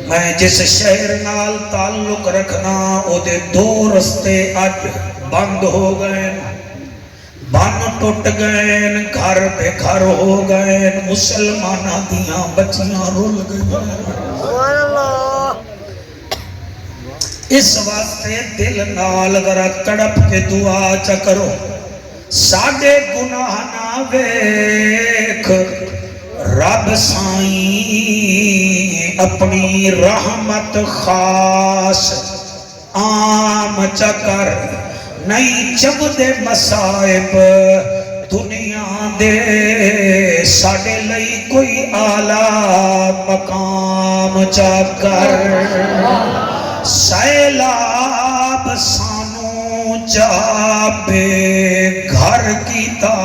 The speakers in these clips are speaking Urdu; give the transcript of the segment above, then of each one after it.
میں جس شہر نال تعلق رکھنا او دے دو رستے اج بند ہو گئے، بن ٹوٹ گئے، گھر بے گھر ہو گئے، مسلمانہ دیاں بچیاں رول گئے۔ اس واسطے دل نال ذرا تڑپ کے دعا چکرو، ساڈے گناہ نہ ویکھ رب سائیں اپنی رحمت خاص عام چکر نہیں جب دے مصائب دنیا دے ساڑے لئی کوئی اعلیٰ مقام چکر سیلاب سانو جابے گھر کیتا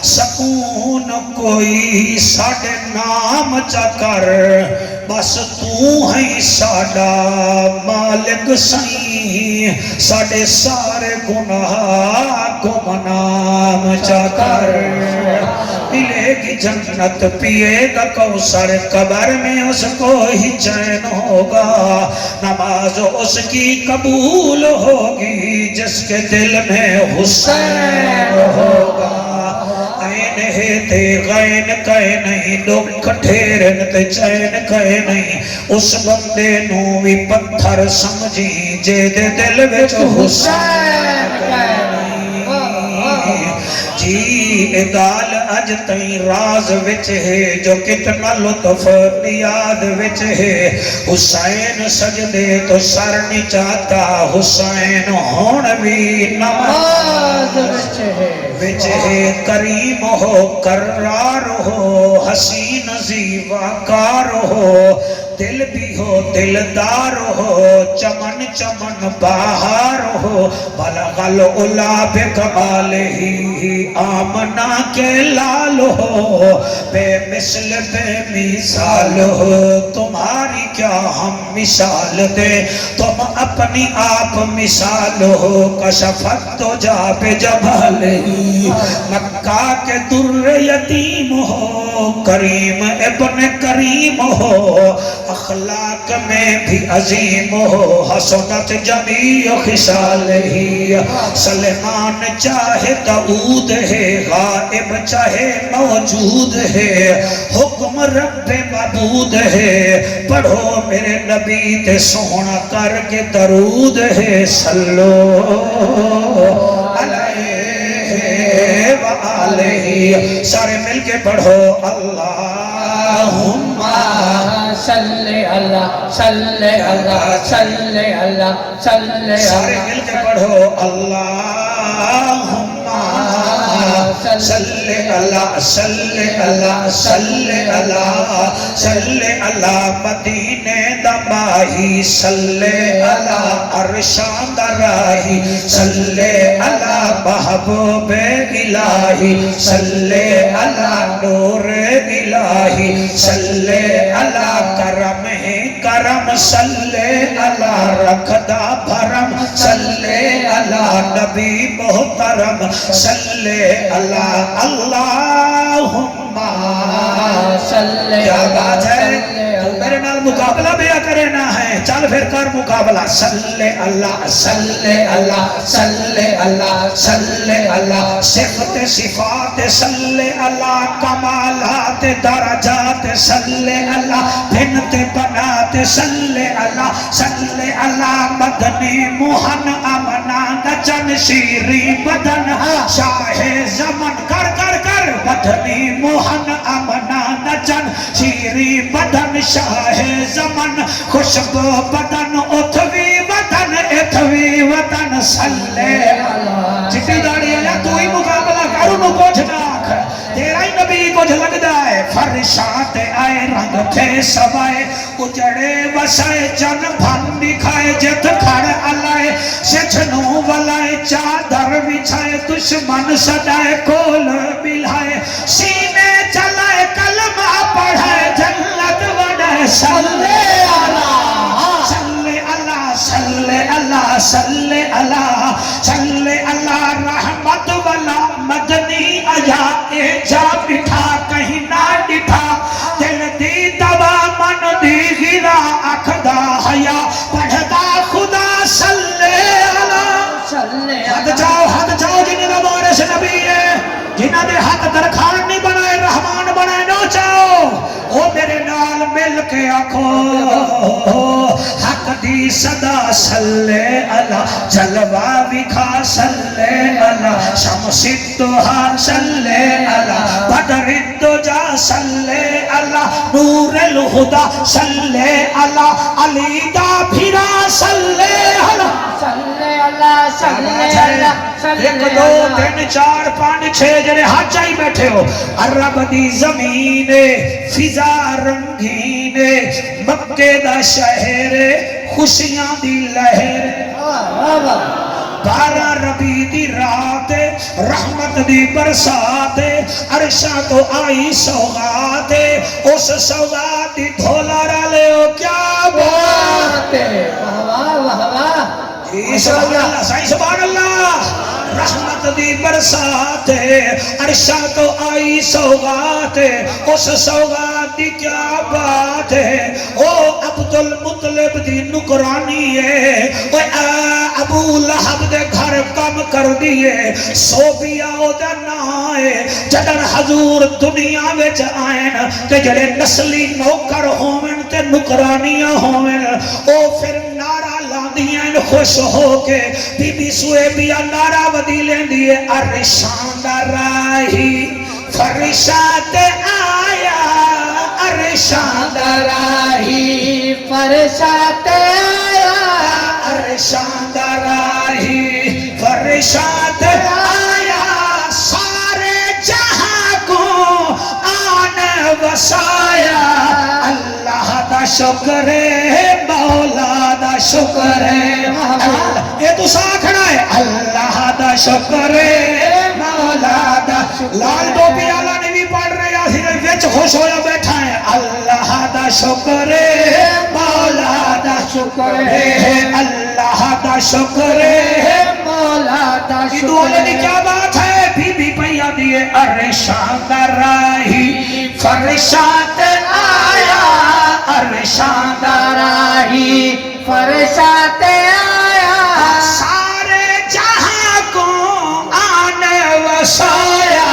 سکون کوئی ساڑے نام چکر بس تو ہے ساڑا مالک سائیں ساڑے سارے گناہ کو منام چکر ملے گی جنت پیے گا کوثر قبر میں اس کو ہی چین ہوگا نماز اس کی قبول ہوگی جس کے دل میں حسین ہوگا این ہے تے غین کہے نہیں دکھ ٹھیرن تے چین کہے نہیں اس بندے نو بھی پتھر سمجھی جے دے دل وچ حسین کہے نہیں جی گال اج تئیں راز وچ ہے جو کتنا لطف یاد وچ ہے حسین سجدے تو سر نہیں چاہتا حسین ہون بھی نماز وچ ہے کریم ہو کرار ہو حسین زیواکار ہو دل بھی ہو دلدار ہو چمن چمن بہار ہو بلغ العلا بکمال ہی آمنا کے لال ہو بے مثل بے مثال ہو تمہاری کیا ہم مثال دے تم اپنی آپ مثال ہو کشفت تو جا پہ جبال ہی مکہ کے در یتیم ہو کریم ابن کریم ہو اخلاق میں بھی عظیم ہو حسنت جمیع خصال ہی سلیمان چاہے داؤد ہے غائب چاہے موجود ہے حکم رب معبود ہے پڑھو میرے نبی تے سونا کر کے درود ہے صلو علیہ وآلہ سارے مل کے پڑھو اللہم صلی اللہ صلی اللہ صلی اللہ صلی اللہ سارے مل کے پڑھو اللہم صلی اللہ صلی اللہ صلی اللہ صلی اللہ مدینے دمائی صلی اللہ عرشان درائی صلی اللہ محبوب الہی صلی اللہ نور الہی صلی اللہ کرم ہے کرم صلی اللہ رکھدہ بھرم صلی اللہ نبی محترم صلی اللہ اللہم صلی کیا بات ہے تو میرے نال مقابلہ بیا کرنا ہے چل پھر کر مقابلہ صلی اللہ صلی اللہ صلی اللہ صلی اللہ صفت صفات صلی اللہ کمالات درجات صلی اللہ بنت بنات صلی اللہ مدنی موہن امنا نچن شیری بدن شاہ زمن کر مدنی موہن امنا نچن شیری بدن شاہ زمن خوشبو بدن اتھوی وطن صلی اللہ چٹی داڑی آیا تو ہی مقابلہ کرو نو کچھ ناکھ تیرا ہی نبی کچھ لگدا ہے فرشات آئے رنگ تھے سوائے اجڑے بسائے جن بھن دکھائے جت کھڑ علائے سچنوں والائے چادر بچھائے دشمن سدائے کول ملائے سینے چلائے کلمہ پڑھائے جنت وڈائے صلی اللہ صلی اللہ صلی اللہ صلی اللہ صلی اللہ رحمت والا مدنی آیا اے جا بٹھا کہیں نہ ڈٹھا دل دی دوا من دی درخان نہیں بنائے رحمان بنائے نو چاہو او میرے نال مل کے آکھو حق دی صدا صلی اللہ جلوہ بکھا صلی اللہ شمس الدہا صلی اللہ بدر الدجا صلی اللہ نور الہدا صلی اللہ علی دا بھیرا صلی اللہ صلی اللہ صلی اللہ صلی ایک دو تین چار پانچ چھ جنے ہاتھ چاہی بیٹھے ہو عرب دی زمین فضا رنگین مکے دا شہر خوشیاں دی لہر بارہ ربی دی رات رحمت دی برسات عرشاں تو آئی سوغات اس سوغات دی دھولا رالے ہو کیا بات ہے واہ واہ واہ سبحان اللہ سائیں سبحان اللہ رحمت دی برسات عرشاں تو آئی سوغات اس سوغات دی کیا بات ہے او عبدالمطلب دی نکرانی ہے ابو لہب دے گھر کم کر دیئے صوبیہ او دا نائے جدر حضور دنیا وچ آئین کہ جڑے نسلی نوکر ہومن تے نکرانیاں ہومن او پھر نعرہ لاندیاں خوش ہو کے بی بی سویبیہ نعرہ ودی لیں دیئے ارشان دا راہی فرشات آیا ارشان دا راہی فرشات آیا ارشان دا راہی فرشات آیا سارے جہاں کو آن وسایا اللہ دا شکر ہے مولا دا شکر ہے یہ تو ساکھنا ہے اللہ دا شکر ہے مولا دا لال ٹوپی والا نے بھی پڑھ رہے یا صرف وچ خوش ہویا بیٹھا ہے اللہ دا شکر ہے مولا دا شکر ہے اللہ دا شکر ہے مولا دا یہ شکر دعا نے کیا بات ہے بی بی پیا دیئے ارشان دا راہی فرشات آیا ارشان دا راہی فرشات آیا سارے جہاں کو آنے وسایا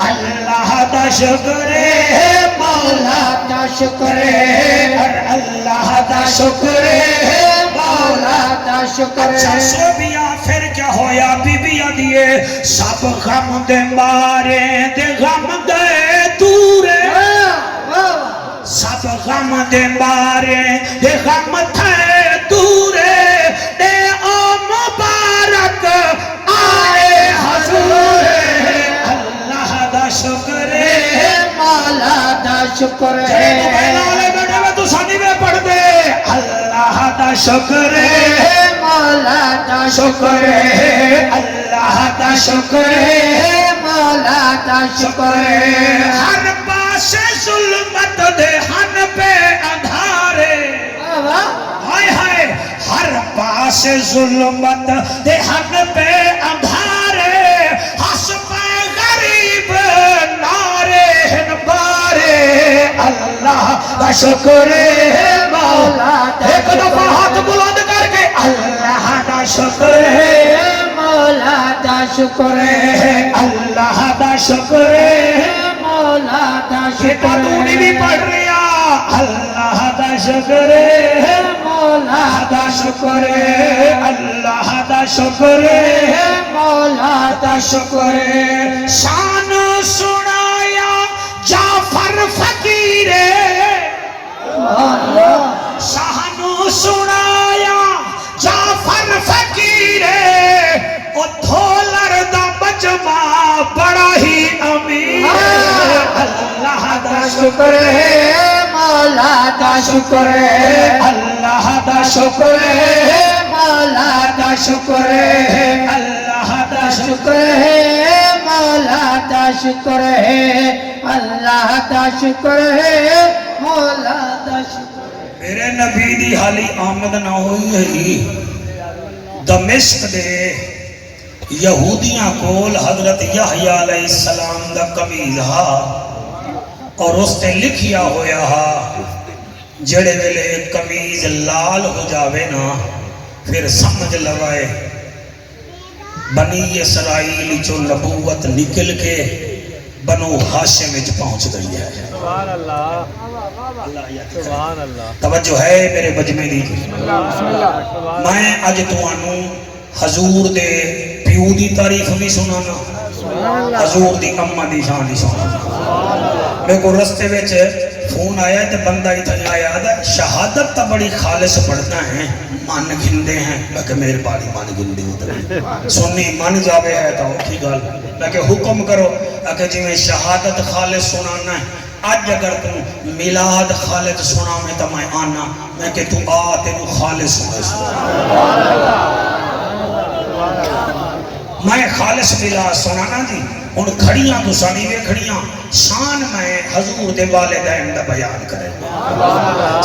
اللہ دا شکر ہے مولا دا شکر ہے اور اللہ دا شکر ہے مولا دا شکر اچھا صوبیہ پھر کیا ہویا بی بی دیئے سب غم دے مارے دے غم دے دورے سب غم دے مارے دے غم تھے دورے دے او مبارک آئے حضور اللہ دا شکر ہے مولا دا شکر جے موبائل والے بیٹھے ہوئے تو سانی میں پڑھ دے اللہ دا شکر ہے مولا دا شکر ہے اللہ دا شکر ہے مولا دا شکر ہر پاس ظلمت دے ہن پہ اندھارے ہائے ہائے ہر پاس ظلمت دے ہن پہ اندھارے ہس پہ غریب نارے ہن بارے اللہ دا شکر ہے مولا ایک دفعہ ہاتھ بلند کر کے اللہ دا شکر ہے مولا دا شکر ہے اللہ دا شکر ہے مولا دا یہ شکر پتونی بھی پڑھ رہا اللہ دا شکر ہے مولا دا شکر ہے اللہ دا شکر ہے مولا دا شکر ہے شان سنایا جعفر فقیر شان سنایا جعفر فقیر او دھولر دا مجمع بڑا ہی امیر اللہ دا شکر ہے مولا دا شکر اللہ دا شکر ہے مولا دا شکر ہے اللہ دا شکر ہے مولا دا شکر ہے اللہ دا شکر ہے مولا دا شکر میرے نبی دی حالی آمد نہ ہوئی ہے دمشق دے یہودیاں کول حضرت یحییٰ علیہ السلام دا قمیض ہا اور اس تے لکھیا ہویا ہا جڑے ویلے قمیض لال ہو جاوے نا پھر سمجھ لگائے بنی اسرائیل جو نبوت نکل کے بنو ہاشم وچ پہنچ گئی ہے. سبحان اللہ سبحان اللہ توجہ ہے میرے بجمے دی. بسم اللہ میں اج تانوں حضور دے پیو دی تعریف بھی سنانا, حضور دی اماں دی شان بھی سنانا. میرے کو رستے وچ فون آیا تے بندہ اتنا آیا دا شہادت تا بڑی خالص پڑھنا ہے, من گھندے ہیں. میں کہ میرے باری من گھندے اتنے سنی من جاوے ہے تو کی گل. میں کہ حکم کرو کہ جی میں شہادت خالص سنانا ہے. اج اگر تو میلاد خالص سنا میں تو میں آنا. میں کہ تو آ تینو خالص سنا میں خالص میلاد سنانا جی. ہن کھڑیاں تو سانی وے کھڑیاں شان میں حضور دے والدین دا بیان کرے.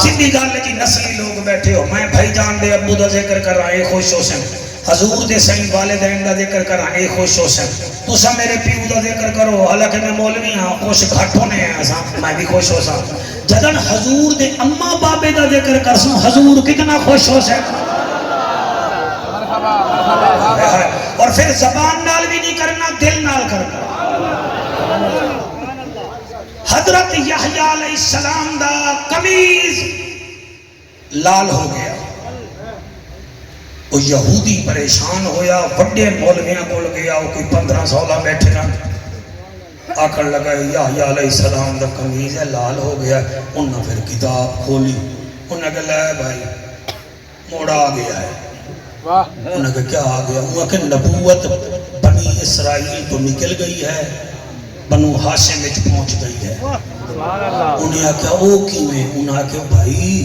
سیدھی گل جی نسلی لوگ بیٹھے ہو, میں بھائی جان دے ابو دا ذکر کر رہا, اے خوش ہو سن. حضور دے صحیح والدین دا ذکر کر رہا, اے خوش ہو سن. تسا میرے پیو دا ذکر کرو, حالانکہ میں مولوی ہاں, خوش گھٹ ہونے ہیں ایسا, میں بھی خوش ہو سا. جدن حضور دے اماں بابے دا ذکر کر سوں, حضور کتنا خوش ہو سن. اور پھر زبان نال بھی نہیں کرنا, دل نال کرنا. حضرت یحییٰ علیہ السلام دا قمیض لال ہو گیا. وہ یہودی پریشان ہویا, بڑے مولویاں کول گیا, وہ کوئی 15-16 بیٹھے نا, آکھن لگا یحییٰ علیہ السلام دا قمیض ہے لال ہو گیا. انہوں نے پھر کتاب کھولی, انہوں نے کہا لے بھائی موڑا آ گیا ہے. انہوں نے کہا کیا آ گیا؟ انہوں نے کہا نبوت بنی اسرائیل تو نکل گئی ہے, بنو ہاشم وچ پہنچ گئی ہے. انہوں نے کہا او کیویں؟ انہوں نے کہا بھائی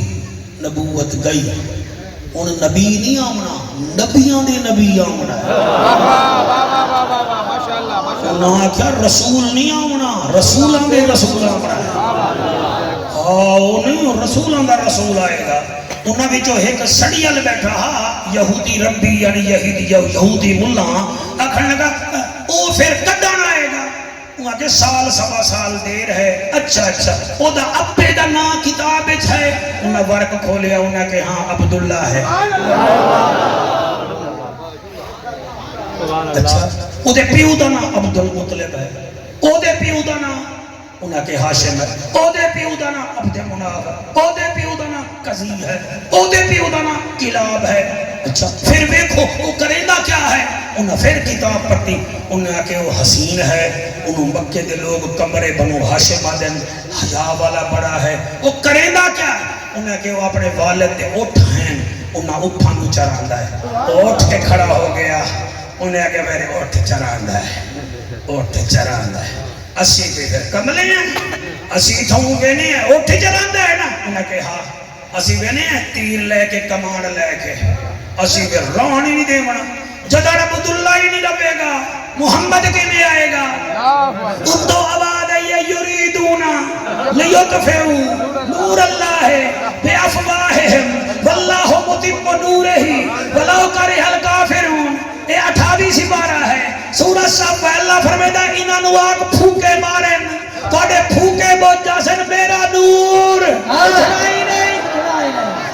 نبوت گئی, ان نبی نہیں آمنا, نبیاں دے نبی آمنا ہے. انہوں نے کہا رسول نہیں آمنا, رسولاں دے رسول آمنا ہے. وہ نہیں رسولاں دا رسول آئے گا. انہاں وچوں ایک سڑیل بیٹھا یہودی ربی یعنی یہودی ملا, آکھن لگا او پھر کدن آئے گا؟ انہاں کے سال سوا سال دیر ہے. اچھا اچھا او دا ابے دا نام کتاب وچ ہے. انہاں ورق کھولیا, انہاں کہ ہاں عبداللہ ہے. اچھا او دے پیو دا نام عبد المطلب ہے, او دے پیو دا نام انہاں کے ہاشم ہے, او دے پیو دا نام عبد مناف ہے, او دے پیو دا نام قزی ہے, او دے پیو دا نام کلاب ہے. اچھا پھر دیکھو وہ کریندا کیا ہے. انہاں پھر کتاب پڑھی, انہاں کہ وہ حسین ہے. انہوں مکے دے لوگ کمرے بنو ہاشم آدن حیا والا بڑا ہے. وہ کریندا کیا ہے؟ انہاں کہ وہ اپنے والد دے اٹھ ہیں, انہاں اٹھاں نو چراندا ہے. اٹھ کے کھڑا ہو گیا, انہاں کہ میرے اٹھ چراندا ہے, اٹھ چراندا ہے. اسی پہ پھر کملے ہیں, اسی تھوں وینے ہیں, اٹھ چراندا ہے نا. انہاں کہ ہاں اسی وینے ہیں, تیر لے کے کمان لے کے, اسی پہ رون ہی نہیں دے منا. جدڑ عبداللہ ہی نہیں ربے گا, محمد کے میں آئے گا. ان تو آواز ہے یریدونا لیطفئوا نور اللہ بے افواہہم واللہ متم نورہ ولو کرہ الکافرون. یہ 28 سپارہ ہے سورہ صف. اللہ فرمیدا انہاں نو آگ پھوکے مارن, تواڈے پھوکے بجھ جاسن میرا نور. سنائی نہیں؟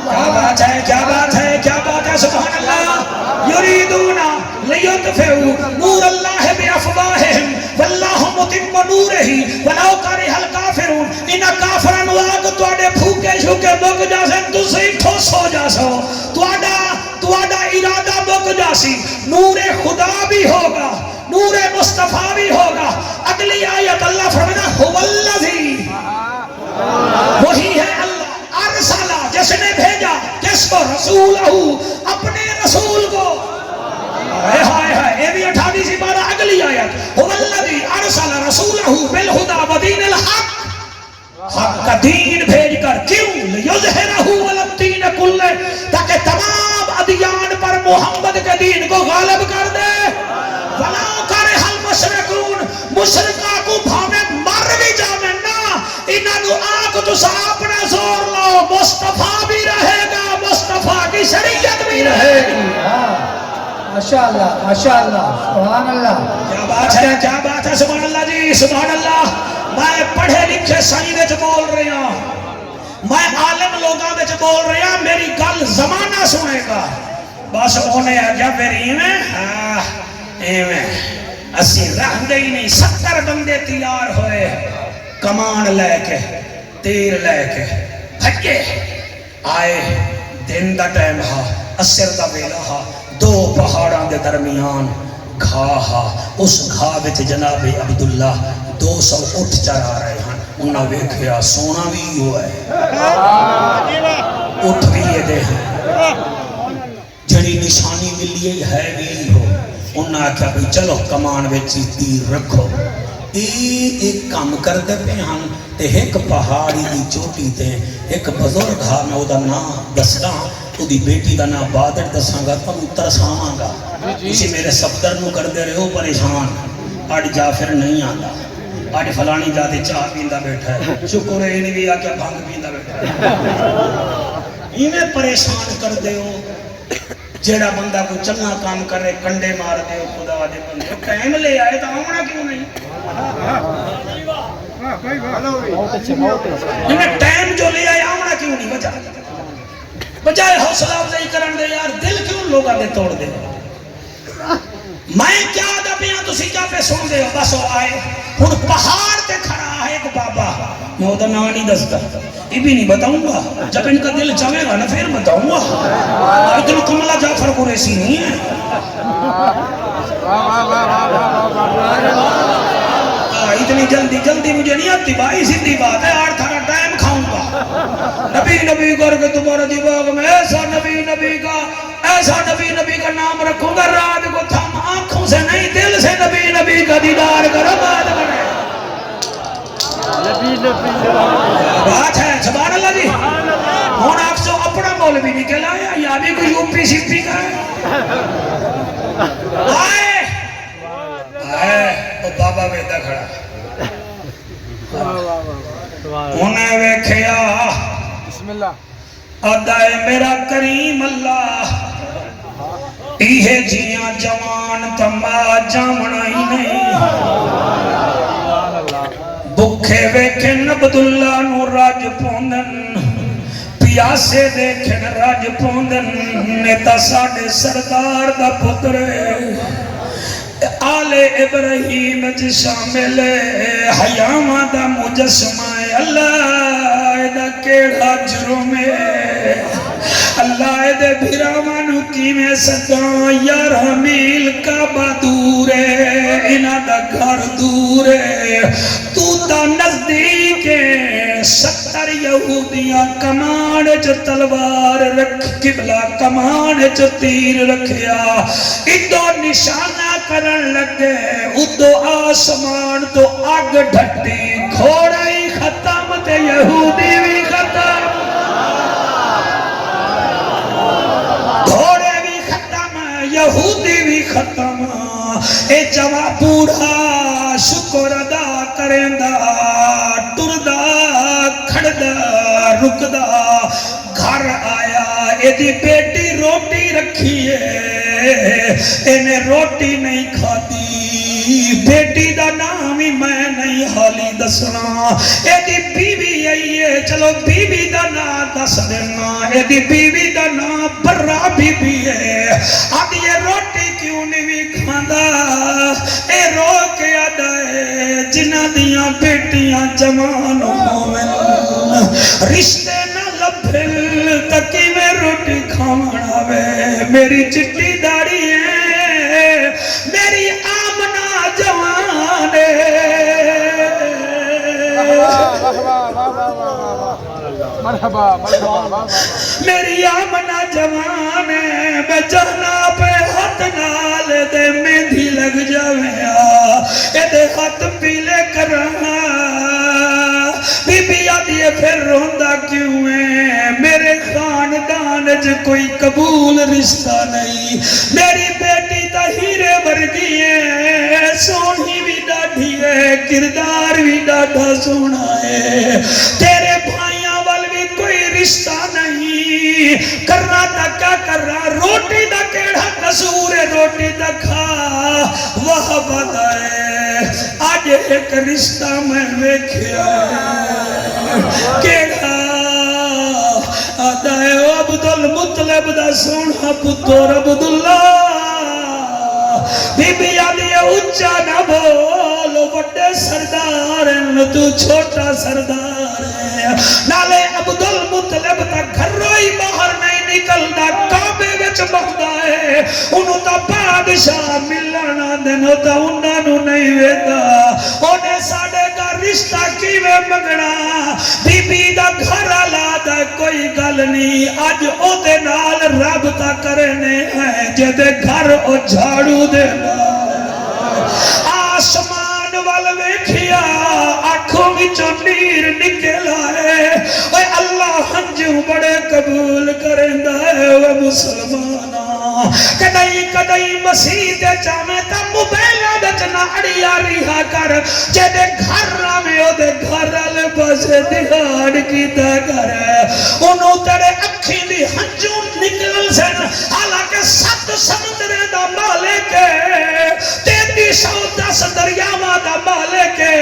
کیا بات ہے, کیا بات ہے, کیا بات ہے, سبحان اللہ. یریدونا لیطفئوا نور اللہ بافواہہم واللہ متم نورہ ولو کرہ الکافرون. انہاں کافراں نو آگ تواڈے پھوکے شوکے مک جاسن, تسی ٹھوس ہو جاسو, تواڈا ارادہ مک جاسی. نور خدا بھی ہوگا, نور مصطفیٰ بھی ہوگا. اگلی آیت اللہ فرماتا هو الذی, وہی ہے اللہ, ارسلہ جس نے بھیجا, کس کو؟ رسولہ, اپنے رسول کو. یہ بھی 28 سپارہ. اگلی آیت هو الذی ارسل رسولہ بالہدی ودین الحق, حق کا دین بھیج کر. کیوں؟ لیظہرہ علی الدین کلہ, تاکہ تمام ادیان پر محمد کے دین کو غالب کر دے. وَلَوْ كَرِهَ الْمُشْرِكُونَ, مشرکہ کو بھاوے مر بھی جاویں نا, انہاں نو آگ تسا اپنا زور لاؤ, مصطفیٰ بھی رہے گا, مصطفیٰ کی شریعت بھی رہے گی. ماشاءاللہ ماشاءاللہ سبحان اللہ. کیا بات ہے, کیا بات ہے, سبحان اللہ جی, سبحان اللہ. میں پڑھے لکھے صحیح وچ بول رہا ہوں, میں عالم لوگاں وچ بول رہا ہوں, میری گل زمانہ سنے گا. بس انہیں آگیا پھر ایویں, ہاں ایویں اسی رہندے ہی نہیں 70 بندے تیار ہوئے کمان لے کے تیر لے کے بھجے آئے دن دا ٹائم ہا اثر دا ویلا ہا دو پہاڑاں دے درمیان گھا ہا اس گھا وچ جناب عبداللہ 200 اٹھ چرا رہے ہیں انہاں ویکھیا سونا بھی ہوا ہے اٹھ بھی یہ دے ہیں جڑی نشانی ملی ہے بھی ہو انہاں کہا بھی چلو کمان وچ تیر رکھو ایک کام کر دے پہ ہم تے ایک پہاڑی دی چوٹی تے ایک بزرگ ہاں میں او دا نام دسنا او دی بیٹی دا نام بادر دساں گا تم ترساواں گا اسی میرے صفدر نو کر دے رہے ہو پریشان آج جعفر نہیں آتا آج فلانی جاتے چاہ پیندہ بیٹھا ہے شکر ہے انہی بھی آکے بھانگ پیندہ بیٹھا ہے انہیں پریشان کر دے ہو جیڑا بندہ کو چنگا کام کر رہے کنڈے مار دے ہو خدا دے بندے ٹائم لے آئے تو آمنا کیوں نہیں انہیں ٹائم جو لے آئے آمنا کیوں نہیں بجائے حوصلہ افزائی کرن دے یار دل کیوں لوگا دے توڑ دے میں کیا آدھا پیاں تسی کیا پہ سن دے ہو بس وہ آئے ہن پہاڑ تے کھڑا ہے ایک بابا میں ادھا نام نہیں دستا یہ بھی نہیں بتاؤں گا جب ان کا دل چاہے گا نا پھر بتاؤں گا اتنا کملہ جعفر قریشی نہیں ہے اتنی جلدی مجھے نہیں آتی بھائی سیدھی بات ہے آٹھ تھارا ٹائم کھاؤں گا نبی کر کے تمہارا دماغ میں ایسا نبی کا نام رکھوں گا رات کو تھم آنکھوں سے نہیں دل سے نبی کا دیدار کرو بات کرے بات ہے سبحان اللہ جی ہون آپ سے اپنا مولوی نکل آیا یا بھی کوئی یوپی شپی کا ہے آئے وہ بابا بیٹا کھڑا انہیں ویکھیا بسم اللہ ادائے میرا کریم اللہ ایہے جیاں جوان تمبا جامنا ہی نہیں بکھے ویکھن عبداللہ نو راج پوندن پیاسے دیکھن راج پوندن نیتا ساڑے سردار دا پتر آل ابراہیم جی شامل حیامہ دا مجسمہ اللہ دا کیڑا جرم اللہ دے بھیرامانو کی میں سکاں یار حمیل کعبہ دور ہے انہ دا گھر دور ہے تو تا نزدیک ہے 70 یہودیاں کمان جو تلوار رکھ قبلہ کمان جو تیر رکھیا ادو نشانہ کرن لگے ادو آسمان تو آگ ڈھٹی گھوڑا ہی ختم تے یہودی بھی ختم گھوڑے بھی ختم یہودی بھی ختم اے جواب بوڑھا شکر ادا کریں دا ٹردہ کھڑدہ رکدہ گھر آیا ایدی بیٹی روٹی رکھی ہے انہیں روٹی نہیں کھاتی بیٹی دا نام ہی میں نہیں حالی دسنا ایدی بیوی آئیے چلو بیوی دا نام دس دینا ایدی بیوی دا نام برا بیوی ہے اب یہ روٹی کیوں نہیں بھی کھاندہ اے رو کے آدھائے جنہ دیاں بیٹیاں جوان ہوئے رشتے نہ لبھل تکی میں روٹی کھانا وے میری چٹی داڑی ہے میری آمنہ جوان ہے میری آمنہ جوان ہے میں جہنا پہ ہاتھ نال دے مہندی لگ جاویا اے دے ہاتھ پیلے کرنا بی بی آدھیے پھر روندہ کیوں ہے میرے خاندان جو کوئی قبول رشتہ نہیں میری بیٹی تا ہیرے ورگی ہے سونی بھی ڈاڑھی ہے کردار بھی ڈاڑھا سونا ہے تیرے بھائیاں وال بھی کوئی رشتہ نہیں کرنا تا کیا کر رہا روٹی دا کیڑا قصور ہے روٹی دا کھا وہ بدائے آج ایک رشتہ میں ویکھیا کیڑا آدھائے عبدالمطلب دا سونا پتر عبداللہ بی بی آدھی اچھا نہ بول وڈے سردار تو چھوٹا سردار ہے نالے عبدالمطلب تا گھروں ہی باہر نہیں نکلدا کعبے وچ بہدا ہے انہوں تا بادشاہ ملنا دینو تا انہاں نو نہیں ویندا اونے ساڈے دا رشتہ کیویں منگنا بی بی دا گھر والا دا کوئی گل نہیں اج او دے نال رابطہ کرنے ہے جے دے گھر او جھاڑو دینا آسمان وال ویکھیا آنکھوں وچوں نیر نکل آئے اے اللہ ہنجو بڑے قبول کریندا ہے وہ مسلماناں کدئی کدئی مسیح دے جاویں تا موبائلاں وچ نہ اڑیا رہا کر جے دے گھر آویں او دے گھر والے پاسے دہاڑ کیتا کر اونوں تیرے اکھیں دی ہنجو نکل سن حالانکہ 7 سمندراں دا مالک ہے 3310 دریاواں دا مالک ہے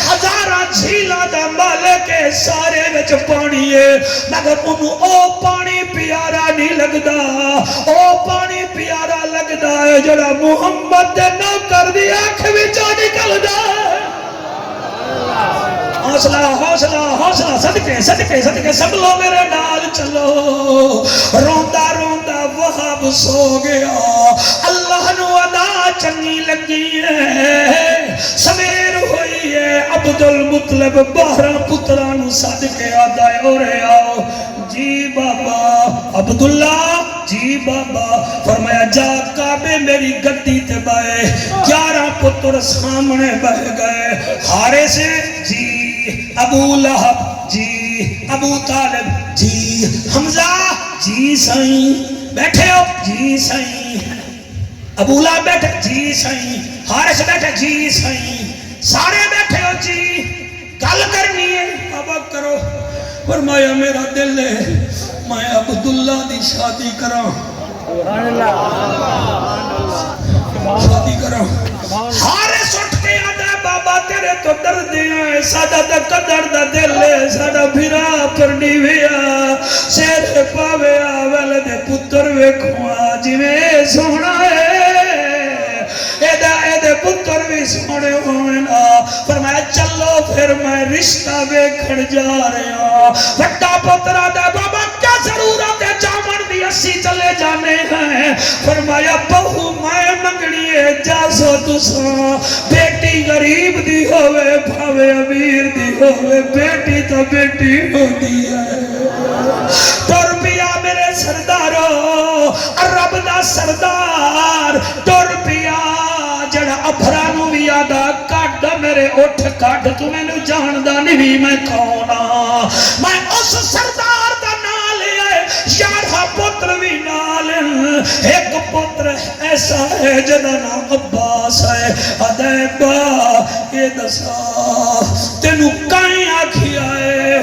ہزاراں جھیلاں دا مالک ہے سارے وچ پانی ہے مگر انہوں او پانی پیارا نہیں لگدا او پانی پیارا لگدا ہے جڑا محمد دے نوکر دی آنکھ وچوں نکلدا ہے حوصلہ حوصلہ حوصلہ صدقے صدقے صدقے سب لوگ میرے نال چلو روندا روندا وہاب سو گیا اللہ نو ادا چنگی لگی ہے سویر ہوئی ہے عبدالمطلب 12 پتراں نو صدقے آدا ہے اور آؤ جی بابا عبداللہ جی بابا فرمایا جا کعبے میری گدی تے بائے 11 پتر سامنے بہ گئے حارث جی ابو لہب جی ابو طالب جی حمزہ جی سائیں بیٹھے ہو جی سائیں ابو لہب بیٹھے جی سائیں حارث بیٹھے جی سائیں سارے بیٹھے ہو جی گل کرنی ہے بابا کرو فرمایا میرا دل ہے میں عبداللہ دی شادی کراں شادی کراں حارث اٹھ کے آدھا بابا تیرے تو درد ہے سادہ دا قدر دا دل ہے سادہ بھیرا پرنی ویا سیر پاویا ولد پتر ویکھواں جویں سونا ہے ایدے پتر بھی سونے ہوئنا فرمایا چلو پھر میں رشتہ ویکھن جا رہا وڈا پتر آدھا بابا کیا ضرورت ہے جامن دی 80 چلے جانے ہیں فرمایا بہو میں منگنی ہے جاسو تساں بیٹی غریب دی ہوئے بھاوے امیر دی ہوئے بیٹی تو بیٹی ہوتی ہے تر پیا میرے سردارو رب دا سردار تر پیا جڑا ابھرانو بھی آدھا کاٹ میرے اٹھ کاٹ تو میں نے جاندہ نہیں میں کونا میں اس سردار دا نال ہے 11 پتر بھی نال ایک پتر ایسا ہے جدا نام عباس ہے ادیبا یہ دسا تینو کائیں آکھی آئے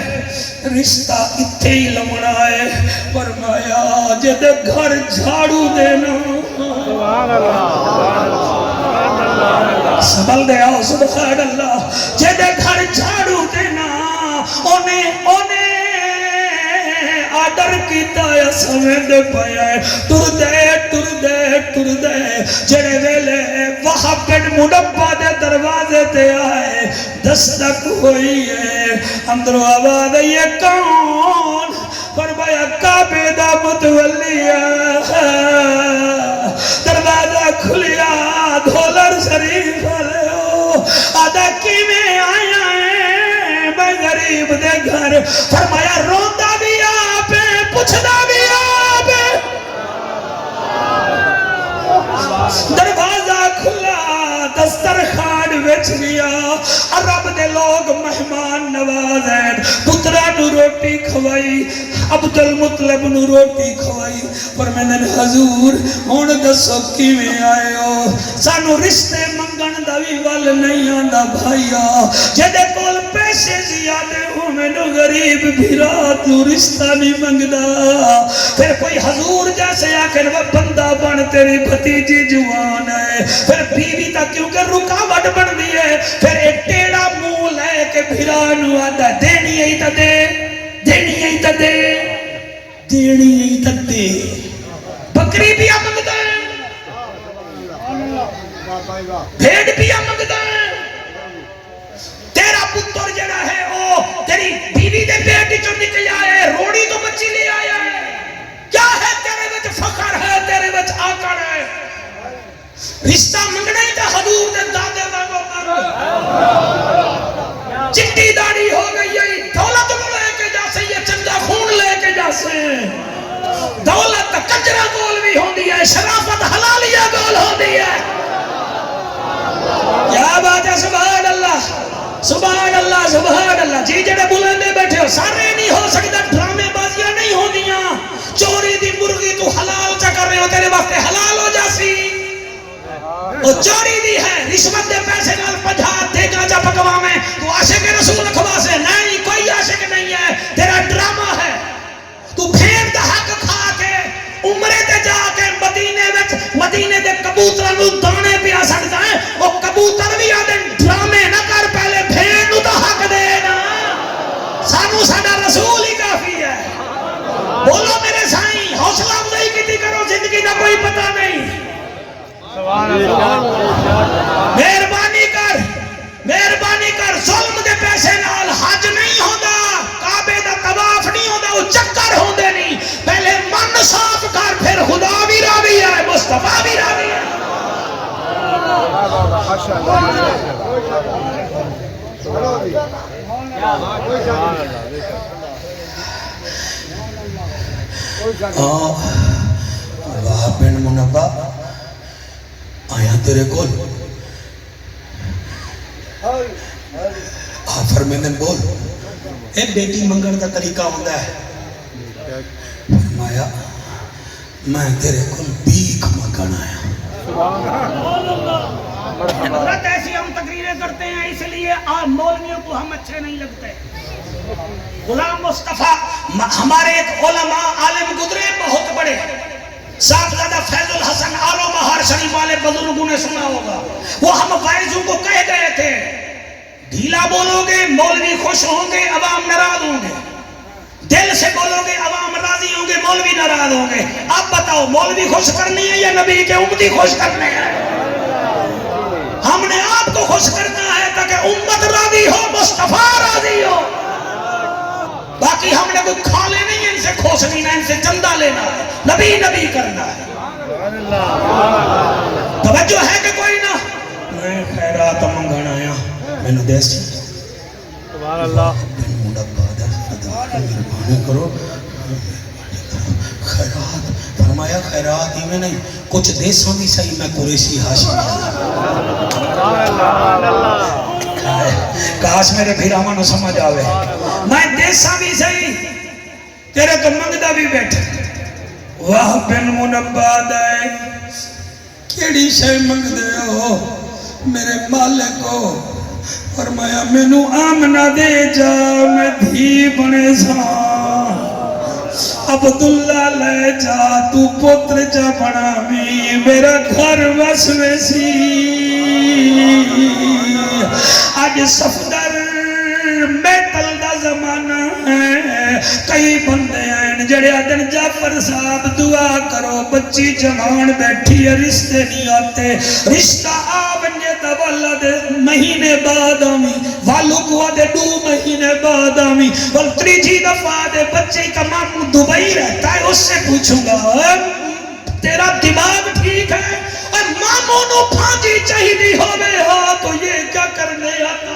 رشتہ اتھے ہی لمنا ہے فرمایا جدے گھر جھاڑو دینا سبحان اللہ سبل دے آؤ سبحان اللہ جدے گھر جھاڑو دینا اونے آڈر کیتا ہے سمجھ پایا ہے ٹر دے جڑے ویلے وہاں پن منبع دے دروازے تے آئے دستک ہوئی ہے اندرو آواز ہے یہ کون فرمایا کعبے دا متولی ہے دروازہ کھلیا دھولر شریف والے ہو آدھا کی میں آیا ہے میں غریب دے گھر فرمایا روندہ بھی آپ پوچھنا بھی آپ دروازہ کھلا دسترخوان وچ گیا عرب دے لوگ مہمان نواز ہیں پترا نو روٹی کھوائی عبدالمطلب نو روٹی کھوائی پر میں نے حضور ہون دسو کیویں آئے ہو سانو رشتے منگن دا بھی ول نہیں آندا بھائیا جدے کول پیسے زیادہ ہو میں نو غریب بھیرا تو رشتہ نہیں منگدا پھر کوئی حضور جیسے آکر وہ بندہ بن تیری بھتیجی جوان ہے پھر بیوی تا کیونکہ رکاوٹ بن دی ہے پھر ایک ٹیڑا مول ہے کہ بھیرانو آدھا دینی ہے تا دے دینی ہے تا دے دینی ہے تا دے بکری بھی آمد دے بھیڑ پیا منگدا ہے تیرا پتر جڑا ہے او تیری بیوی دے پیٹ چوں نکل آیا ہے روڑی تو بچی لے آیا ہے کیا ہے تیرے وچ فخر ہے تیرے وچ آکڑ ہے رشتہ منگنا ہی تا حضور دے دادے وانگو کر چٹی داڑھی ہو گئی ہے دولت کو لے کے جاسے یہ چنگا خون لے کے جاسے دولت کجرا گول بھی ہوندی ہے شرافت حلالیہ گول ہوندی ہے کیا بات ہے سبحان اللہ سبحان اللہ سبحان اللہ جی جڑے بلندے بیٹھے ہو سارے نہیں ہو سکتا ڈرامے بازیاں نہیں ہوندیاں چوری دی مرغی تو حلال چا کر رہے ہو تیرے واسطے حلال ہو جاسی وہ چوری دی ہے رشوت دے پیسے نال 50 دے گا جا پکوا میں تو عاشق رسول کھوا سے نہیں کوئی عاشق نہیں ہے تیرا ڈرامہ ہے تو بھیڑ دا حق کھا کے عمرے تے جا کے مدینے دے کبوتراں نو دانے پیا سکدا ہے وہ کبوتر بھی آدھے ڈرامے نہ کر پہلے بھیڑ نو دا حق دے نا سانو ساڈا رسول ہی کافی ہے بولو میرے سائیں حوصلہ افزائی کیتی کرو زندگی دا کوئی پتہ نہیں مہربانی کر ظلم دے پیسے نال حج نہیں ہوندا کعبے دا طواف نہیں ہوندا وہ چکر ہوندے نہیں پہلے من صاف کر پھر خدا بھی راضی ہے مصطفیٰ بھی راضی ہے واہ بن منبع آیا تیرے کول آفر میں نے بول اے بیٹی منگن دا طریقہ ہوندہ ہے فرمایا میں تیرے کول بیک منگن آیا حضرت ایسی ہم تقریریں کرتے ہیں اس لیے مولویوں کو ہم اچھے نہیں لگتے غلام مصطفیٰ ہمارے ایک علماء عالم گزرے بہت بڑے صاحبزادہ فیض الحسن آلو بہار شریف والے بزرگوں نے سنا ہوگا وہ ہم فائزوں کو کہہ گئے تھے ڈھیلا بولو گے مولوی خوش ہوں گے عوام ناراض ہوں گے دل سے بولو گے عوام راضی ہوں گے مولوی ناراض ہوں گے اب بتاؤ مولوی خوش کرنی ہے یا نبی کے امتی خوش کرنے ہیں ہم نے آپ کو خوش کرنا ہے تاکہ امت راضی ہو مصطفیٰ راضی ہو باقی ہم نے کوئی کھالے نہیں ان سے کھوسنی نہ ان سے چندہ لینا ہے نبی نبی کرنا ہے توجہ ہے کہ کوئی نہ میں خیرات منگن آیا میں نے دیسی سبحان اللہ بن منبع دا مہربانی کرو خیرات فرمایا خیرات ہی میں نہیں کچھ دیسوں بھی صحیح میں قریشی ہاشمی کاش میرے بھیراما نو سمجھ آوے میں دیسا بھی صحیح تیرے تو منگدہ بھی بیٹھے واہ بن منبع دائے کیڑی شے منگ دے ہو میرے مالک کو فرمایا میں نو آمنہ دے جا میں دھی بنے سا عبداللہ لے جا تو پتر جا بنا بھی میرا گھر وسوے سی آج صفدر میٹل دا زمانہ ہے کئی بندے ہیں جڑے آدن جعفر صاحب دعا کرو بچی جوان بیٹھی ہے رشتے نہیں آتے رشتہ آبنجے تا والد مہینے بعد آمی والو کو آدھے 2 مہینے بعد آمی والتری جی دفعہ دے بچے کا مامو دبئی رہتا ہے اس سے پوچھوں گا تیرا دماغ ٹھیک ہے اور مامو نو پھانجی چاہیے ہوئے ہو تو یہ کیا کرنے آتا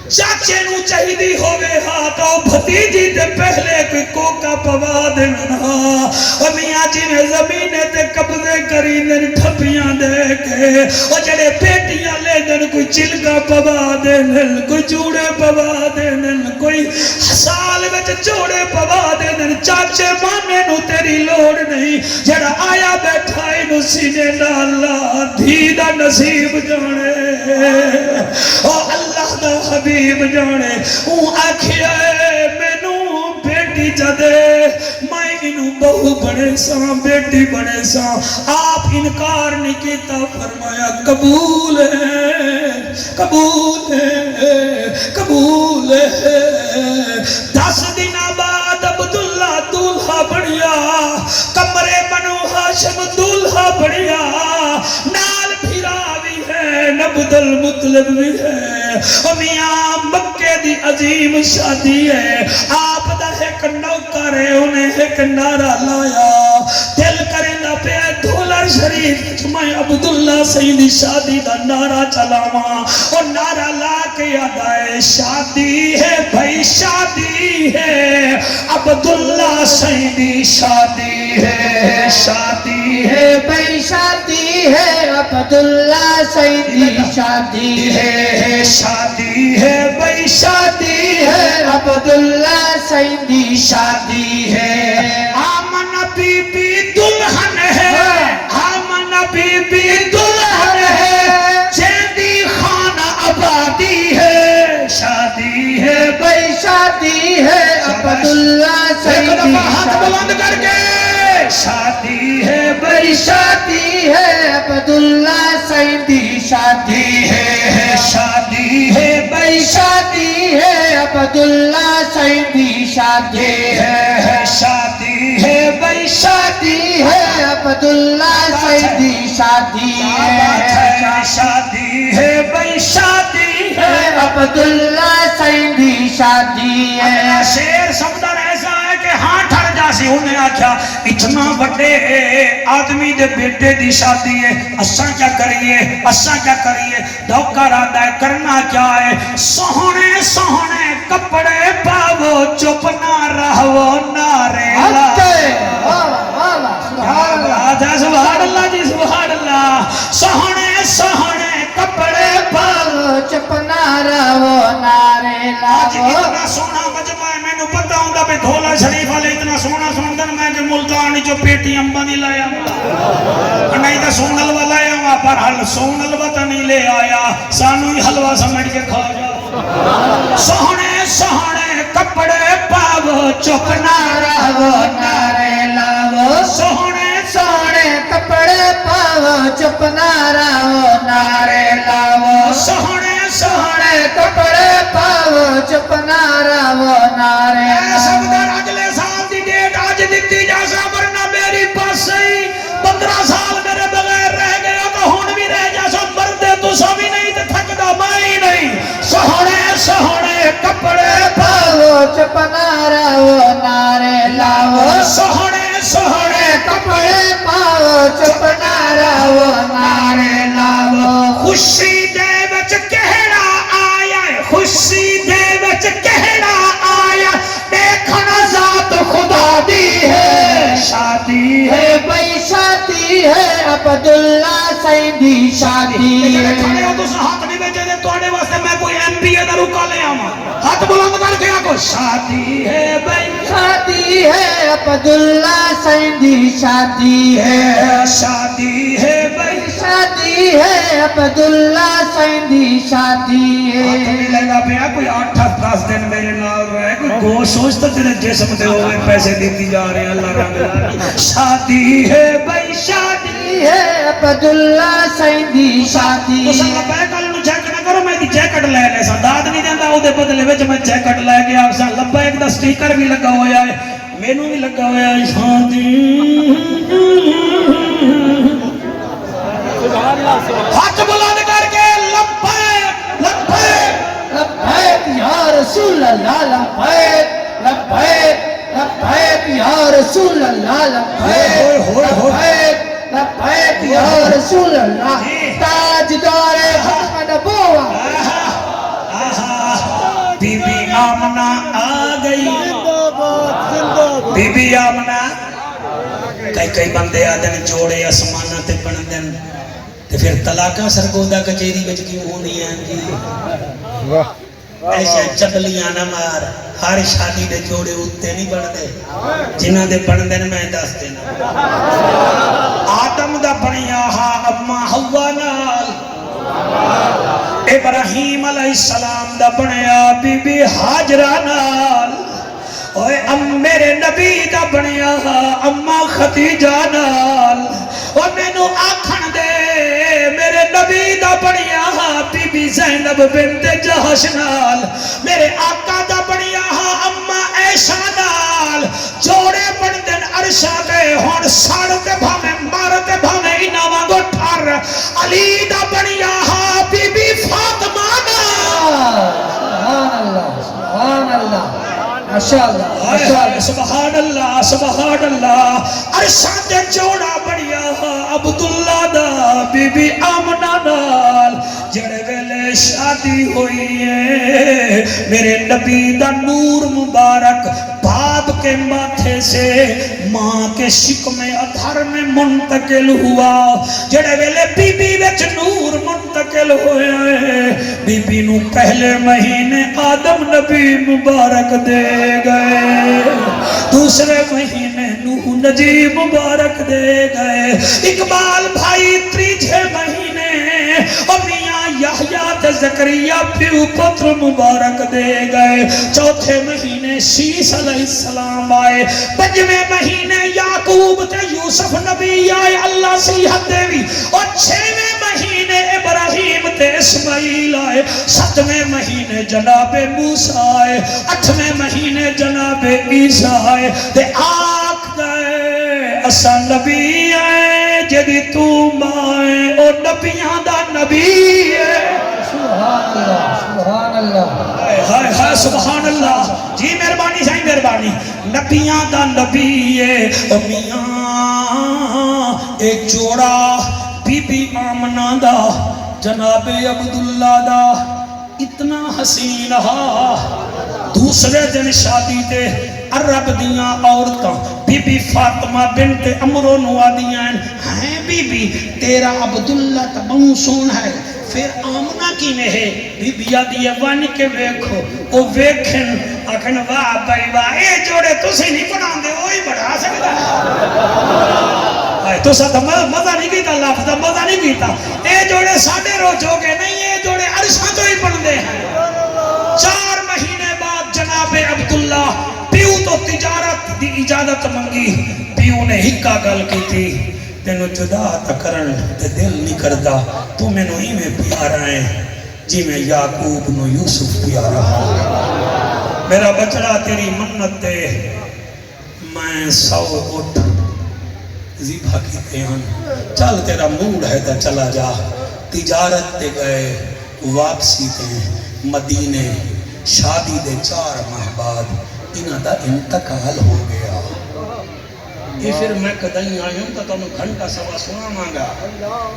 چاچے نو چاہیے ہوئے ہاں تو بھتیجی تے پہلے کوئی کوکا پوا دینا اور میاں جی میں زمینے تے قبضے کری دن ٹھپیاں دے کے اور جڑے پیٹیاں لے دن کوئی چلکا پوا دن کوئی چوڑے پوا دن کوئی سال وچ چوڑے پوا دن چاچے مامے نو تیری لوڑ نہیں جڑا آیا بیٹھا انو سینے ڈالا دھی دا نصیب جانے اور اللہ دا حبیب جانے اون آکھیا میں نو بیٹی جدے میں انو بہو بڑے ساں بیٹی بڑے ساں آپ انکار نہیں کیتا فرمایا قبول ہے قبول ہے قبول ہے 10 دن بعد عبداللہ دولہا بڑھیا کمرے بنو ہاشم دولہا بڑھیا نال پھرا بھی ہے عبد المطلب بھی ہے میاں مکے دی عظیم شادی ہے آپ دا ایک نوکر ہے انہیں ایک نعرہ لایا دل کرے نہ پہ دھولر شریف میں عبداللہ سیدی شادی دا نعرہ چلاواں اور نعرہ لا کے یاد آئے شادی ہے بھائی شادی ہے عبداللہ سیدی شادی ہے شادی ہے بھائی شادی ہے عبداللہ سیدی شادی ہے شادی ہے بھائی شادی ہے عبداللہ سیدی شادی ہے آمن بی بی دلہن ہے آمن بی بی دلہن ہے چیندی خانہ آبادی ہے شادی ہے بھائی شادی ہے عبداللہ ایک سیدی دفعہ ہاتھ بلند کر کے شادی ہے بھائی شادی ہے عبداللہ سیدی شادی ہے شادی ہے بھائی شادی ہے عبداللہ سیدی شادی ہے شادی ہے بھائی شادی ہے عبداللہ سیدی شادی ہے شادی ہے بھائی شادی ہے عبداللہ سیدی شادی ہے شیر سمندر ایسا ہے کہ ہاں ٹھر جاسی انہیں آکھا اتنا بڑے آدمی دے بیٹے دی شادی ہے اساں کیا کریے دوکر آدھا ہے کرنا کیا ہے سوہنے سوہنے کپڑے پاو چپ نہ رہو نعرے سبحان اللہ جی سبحان اللہ سوہنے سوہنے کپڑے پاو چپ نہ رہو نعرے آج لاو اتنا سونا مجمع ہے میں نو پتہ ہوں دا پہ دھولا شریف والے اتنا سونا سوندن میں کہ ملتانی جو پیٹی امبا نہیں لایا نہیں تا سون حلوہ لایا ہوا پر حل سون حلوہ تا نہیں لے آیا سانو ہی حلوہ سمجھ کے کھا جا سونے سونے کپڑے پاو چپ نہ رہو نعرے لاو سونے سونے کپڑے پاو چپ نہ رہو نعرے لاو سونے سونے کپڑے پاو چپ نہ رہو نعرے سب لاو در اگلے سال دی ڈیٹ آج دیتی جیسا ورنہ میری پاس ہی 15 سال میرے بغیر رہ گیا تو ہون بھی رہ جیسا مردے تو سبھی نہیں تو تھک دا میں نہیں سونے کپڑے پاو چپ نہ رہو نعرے لاو سونے کپڑے پاو چپ نہ رہو نعرے لاو خوشی دے وچ کہڑا آیا ہے خوشی دے وچ کہڑا آیا دیکھنا ذات خدا دی ہے شادی ہے بھائی شادی ہے عبداللہ سیدی شادی ہے کھڑے ہو تو ہاتھ نہیں بیچے دے توڑے واسطے میں کوئی ایم پی اے دا رکا لے آما ہاتھ بلند کر کے آکو شادی ہے بھائی شادی ہے عبداللہ سیدی شادی ہے شادی ہے بھائی شادی ہے عبداللہ سیدی شادی ہاتھ ہے نہیں لگا پیا کوئی 8-10 دن میرے نال رہے کوئی گو سوچتا تیرے جسم دے ہوئے پیسے دیتی جا رہے ہیں اللہ رنگ شادی ہے بھائی شادی ہے عبداللہ سیدی شادی تو سنگا پہ کل نو جیکٹ نہ کرو میں دی جیکٹ لے لے سا داد نہیں دیندہ ہو دے بدلے وچ میں جیکٹ لے گیا آپ سا لبا ایک دا سٹیکر بھی لگا ہویا ہے مینوں بھی لگا ہویا ہے شادی ہاتھ بلند کر کے لبیک لبیک یا رسول اللہ لبیک لبیک یا رسول اللہ لبیک لبیک یا رسول اللہ تاجدار ختم نبوت بی بی آمنہ آ گئی بی بی آمنہ کئی بندے آدھن جوڑے اسمانہ تے بندن تے پھر طلاقہ سرگودہ کچھیری بچ کیوں ہونی ہیں جی ایسے چپلیاں نہ مار ہر شادی دے جوڑے اتے نہیں بڑھتے جنہ دے بڑھتے میں دس دینا آدم دا بنیا ہاں اما حوا نال ابراہیم علیہ السلام دا بنیا بی بی حاجرہ نال اوہ میرے نبی دا بنیا اما خدیجہ نال اور میں نو آکھن دے میرے نبی دا بنیا بی بی زینب بنت جہش نال میرے آقا دا بنیا اما عائشہ نال جوڑے بندن عرشہ دے ہون ساڑتے بھامے مارتے بھامے ماشاءاللہ ماشاءاللہ سبحان اللہ سبحان اللہ عرشاں تے جوڑا بڑیا عبداللہ دا بی بی آمنہ نال جڑے ویلے شادی ہوئی ہے میرے نبی دا نور مبارک باپ کے ماتھے سے ماں کے شکم ادھر میں منتقل ہوا جڑے ویلے بی بی وچ نور منتقل ہوئے بی بی نو پہلے مہینے آدم نبی مبارک دے گئے دوسرے مہینے نوح نجی مبارک دے گئے اقبال بھائی تیجے مہینے اور میاں یحییٰ تے زکریا پیو پتر مبارک دے گئے چوتھے مہینے شیس علیہ السلام آئے پنجویں مہینے یعقوب تے یوسف نبی آئے اللہ صحت دیوی اور چھویں مہینے ابراہیم تے اسماعیل آئے ستویں مہینے جناب موسیٰ آئے اٹھویں مہینے جناب عیسیٰ آئے تے آکھ گئے اسا نبی آئے جدی تو مائے اور نبیاں دا نبی ہے سبحان اللہ سبحان اللہ ہائے ہائے سبحان اللہ جی مہربانی سائیں مہربانی نبیاں دا نبی ہے او میاں ایک جوڑا بی بی آمنہ دا جناب عبداللہ دا اتنا حسین ہا دوسرے دن شادی تے عرب دیاں عورتاں بی بی فاطمہ بنت عمرو نوا دیاں ہیں بی بی تیرا عبداللہ تبہوں سون ہے پھر آمنہ کی نے ہے بی بی آدھی وان کے ویکھو او ویکھن آکھن واہ بھائی واہ اے جوڑے تسی نہیں بنا دے وہی بڑھا سکتا ہے تو ساتھ مزہ نہیں کیتا لفظ مزہ نہیں کیتا اے جوڑے ساڑھے روچو کے نہیں اے جوڑے عرشہ تو ہی بن دے ہیں 4 مہینے بعد جناب عبداللہ پیو تو تجارت دی اجازت منگی پیو نے ہکا گل کی تھی تینو جدا تکرن تے دل نہیں کردا تو میں نو ہی میں پیارا ہے جی میں یعقوب نو یوسف پیارا ہوں میرا بچڑا تیری منت تے میں 100 اٹھ زیبہ کیتے ہیں چل تیرا موڈ ہے تا چلا جا تجارت تے گئے واپسی تے مدینے شادی دے 4 ماہ بعد انہاں دا انتقال ہو گیا یہ پھر میں کدائیں آئی ہوں تو تمہیں گھنٹہ سوا سنا مانگا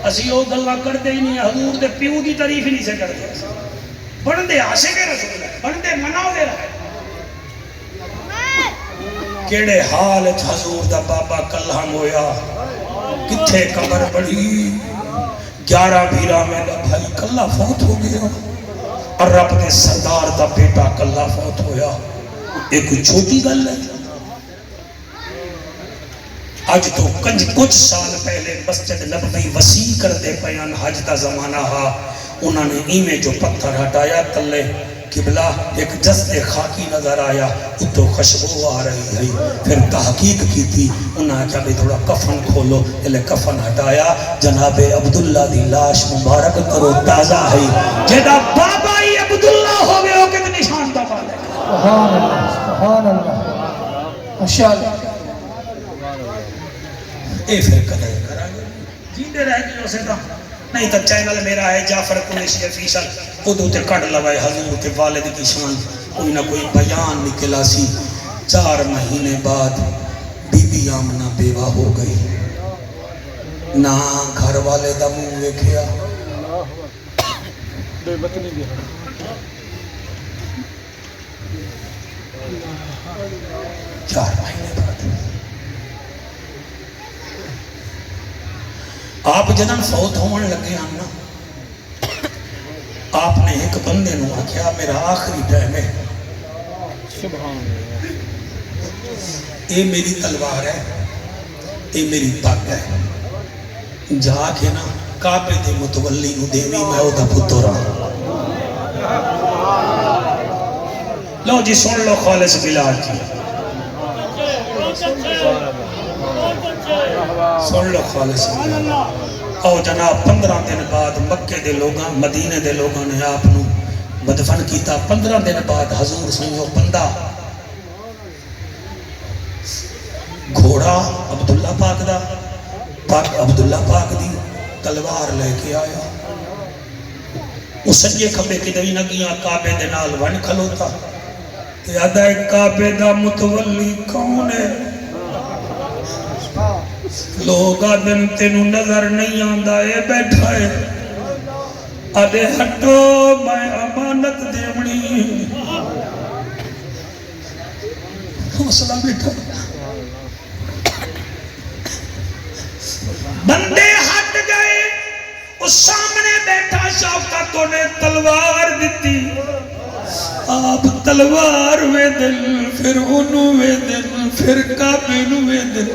اسی وہ گلہ کر دے ہی نہیں حضور دے پیو دی تعریف ہی نہیں سے کر دے بڑھ دے عاشق رسول ہے بڑھ دے مناو دے رہے کیڑے حال حضور دا بابا کلہم ہویا کتھے قبر بڑی 11 بھیرا میں دا بھائی کلہ فوت ہو گیا اور رب دے سردار دا بیٹا کلہ فوت ہویا ایک چھوٹی گل ہے آج تو کچھ سال پہلے مسجد نبوی وسیع کر دے پیان حج دا زمانہ ہا انہوں نے ایمیں جو پتھر ہٹایا تلے قبلہ ایک جسد خاکی نظر آیا اتو خشبو آ رہی ہے پھر تحقیق کی تھی انہوں نے کہا بھی تھوڑا کفن کھولو لے کفن ہٹایا جناب عبداللہ دی لاش مبارک کرو تازہ ہے جیدہ بابا ہی عبداللہ ہو گئے ہو کہ نشان دفع لے سبحان اللہ ماشاءاللہ اے پھر قدر کرا گئے جیندے رہ گئے اسے تھا نہیں تو چینل میرا ہے جعفر قریشی افیشل خودو تے کڑ لوائے حضور کے والد کی شان کوئی نہ کوئی بیان نکلا سی 4 مہینے بعد بی بی آمنہ بیوہ ہو گئی نہ گھر والے دا منہ ویکھیا بے وطنی بھی ہے 4 مہینے بعد آپ جنن فوت ہون لگے ہم نا آپ نے ایک بندے نو کیا میرا آخری ٹائم ہے سبحان اے میری تلوار ہے اے میری پگ ہے جا کے نا کعبے دے متولی نو دیوی میں او دا پتر لو جی سن لو خالص بلال جی سن لو خالص او جناب 15 دن بعد مکے دے لوگاں مدینے دے لوگاں نے آپ نو مدفن کیتا 15 دن بعد حضور سنیو بندہ گھوڑا عبداللہ پاک دا پاک عبداللہ پاک دی تلوار لے کے آیا اس سجے کھبے کی دوی نگیاں کعبے دے نال ون کھلوتا یاد ہے کعبے دا متولی کون ہے لوگ آدن تینوں نظر نہیں آندا اے بیٹھا ہے آدھے ہٹو میں امانت دیونی حوصلہ بیٹھا بندے ہٹ گئے اس سامنے بیٹھا شوکت نے تلوار دیتی آپ تلوار وے دل پھر انہوں وے دل پھر کعبے نو وے دل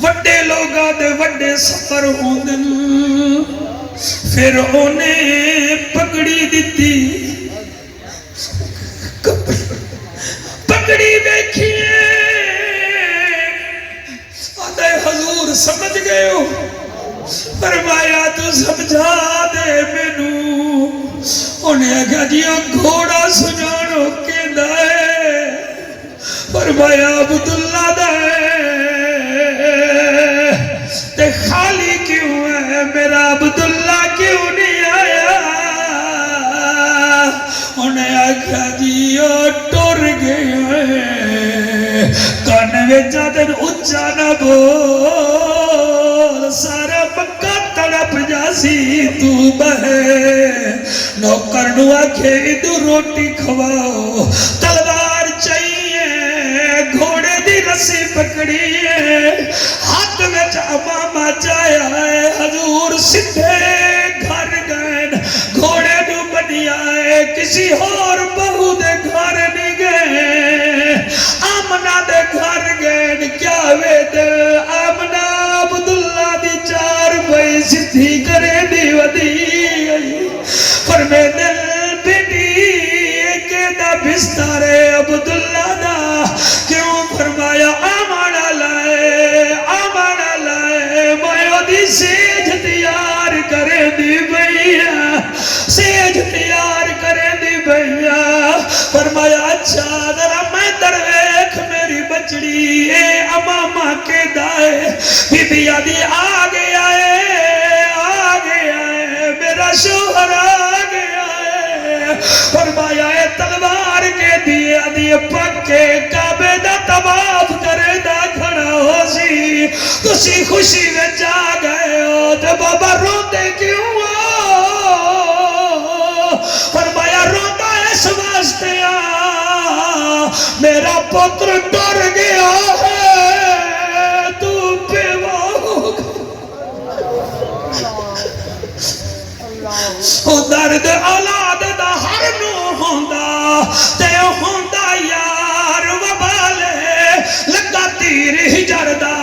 وڈے لوگاں دے وڈے سفر ہوں دل پھر انہیں پکڑی دیتی پکڑی دیکھئے آدھے حضور سمجھ گئے ہو فرمایا تو سمجھا دے مینوں انہیں کہا جی گھوڑا سجانو کے دائے فرمایا عبداللہ دائے تے خالی کیوں ہے میرا عبداللہ کیوں نہیں آیا انہیں کہا جی ٹور گئے کانوے جادن اچھا نہ بول سارا مکہ تڑپ جاسی تو بہے نوکر نو آکھے ادھو روٹی کھواؤ تلوار چاہیے گھوڑے دی رسی پکڑی ہے ہاتھ میں امامہ چایا ہے حضور سدھے گھر گئے گھوڑے نو بنی آئے کسی اور بہو دے گھر نہیں گئے آمنہ دے گھر گئے کیا وے دل آمنہ عبداللہ دی چار بھائی سدھی کرے دی ودی پر میں دل بیٹی کے دا بستارے عبداللہ دا کیوں فرمایا آمنہ لائے مائیو دی سیج تیار کرے دی بھئیا سیج تیار کرے دی بھئیا فرمایا اچھا ذرا میں درویکھ میری بچڑی اے امامہ کے دائے بی بی آدھی آگے آئے میرا شوہر آگے آئے فرمایا اے تلوار کے دیے آدھی پکے کعبے دا طواف کرے دا کھڑا ہو سی تسی خوشی میں جا گئے ہو تے بابا روندے کیوں فرمایا روندا اس واسطے میرا پتر ڈر گیا ہے تو بیوہ ہوگا درد اولاد دا ہر نو ہوندا تے ہوندا یار وبالے لگا تیر ہجر دا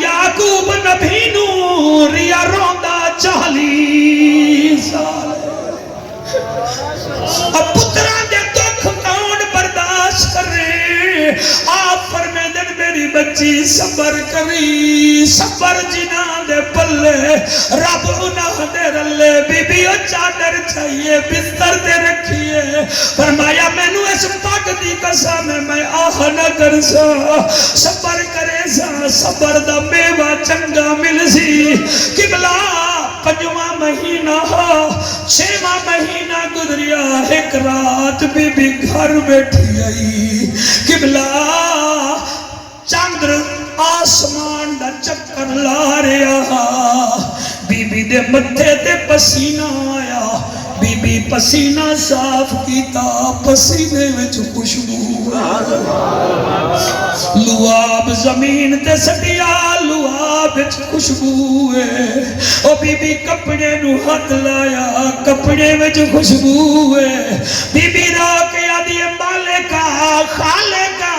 یعقوب نبی نو ریا روندا 40 سال اب پتران دے دکھ کون برداشت کرے آپ فرمیدن میری بچی صبر کری صبر جنہ دے پلے رب انہ دے رلے بی بی او چادر چاہیے بستر دے رکھیے فرمایا میں نو اس پاک دی قسم میں آہ نہ کر سا صبر کرے سا صبر دا میوہ چنگا مل سی قبلہ 5واں مہینہ 6واں مہینہ گزریا ایک رات بی بی گھر بیٹھی آئی قبلہ چاندر آسمان دا چکر لا رہا بی بی دے متھے تے پسینہ آیا بی بی پسینہ صاف کیتا پسینے وچ خوشبو لواب زمین تے سٹیا لواب وچ خوشبو ہے او بی بی کپڑے نو ہاتھ لایا کپڑے وچ خوشبو ہے بی بی را کے آدھی مالکا خالقا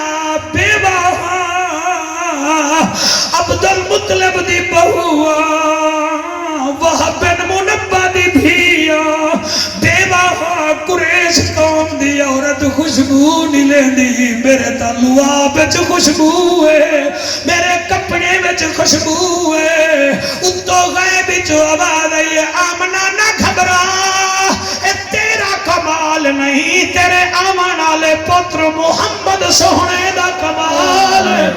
بیوہ عبد المطلب دی بہوا وہب بن منبہ دی دھیا بیوہ قریش قوم دی عورت خوشبو نہیں لیں دی میرے تلوہ بچ خوشبو ہے میرے کپڑے بچ خوشبو ہے اتو غیب جو آواز ہے آمنہ نہ گھبرا اے تیرا کمال نہیں تیرے آمنہ لے پتر محمد سونے دا کمال ہے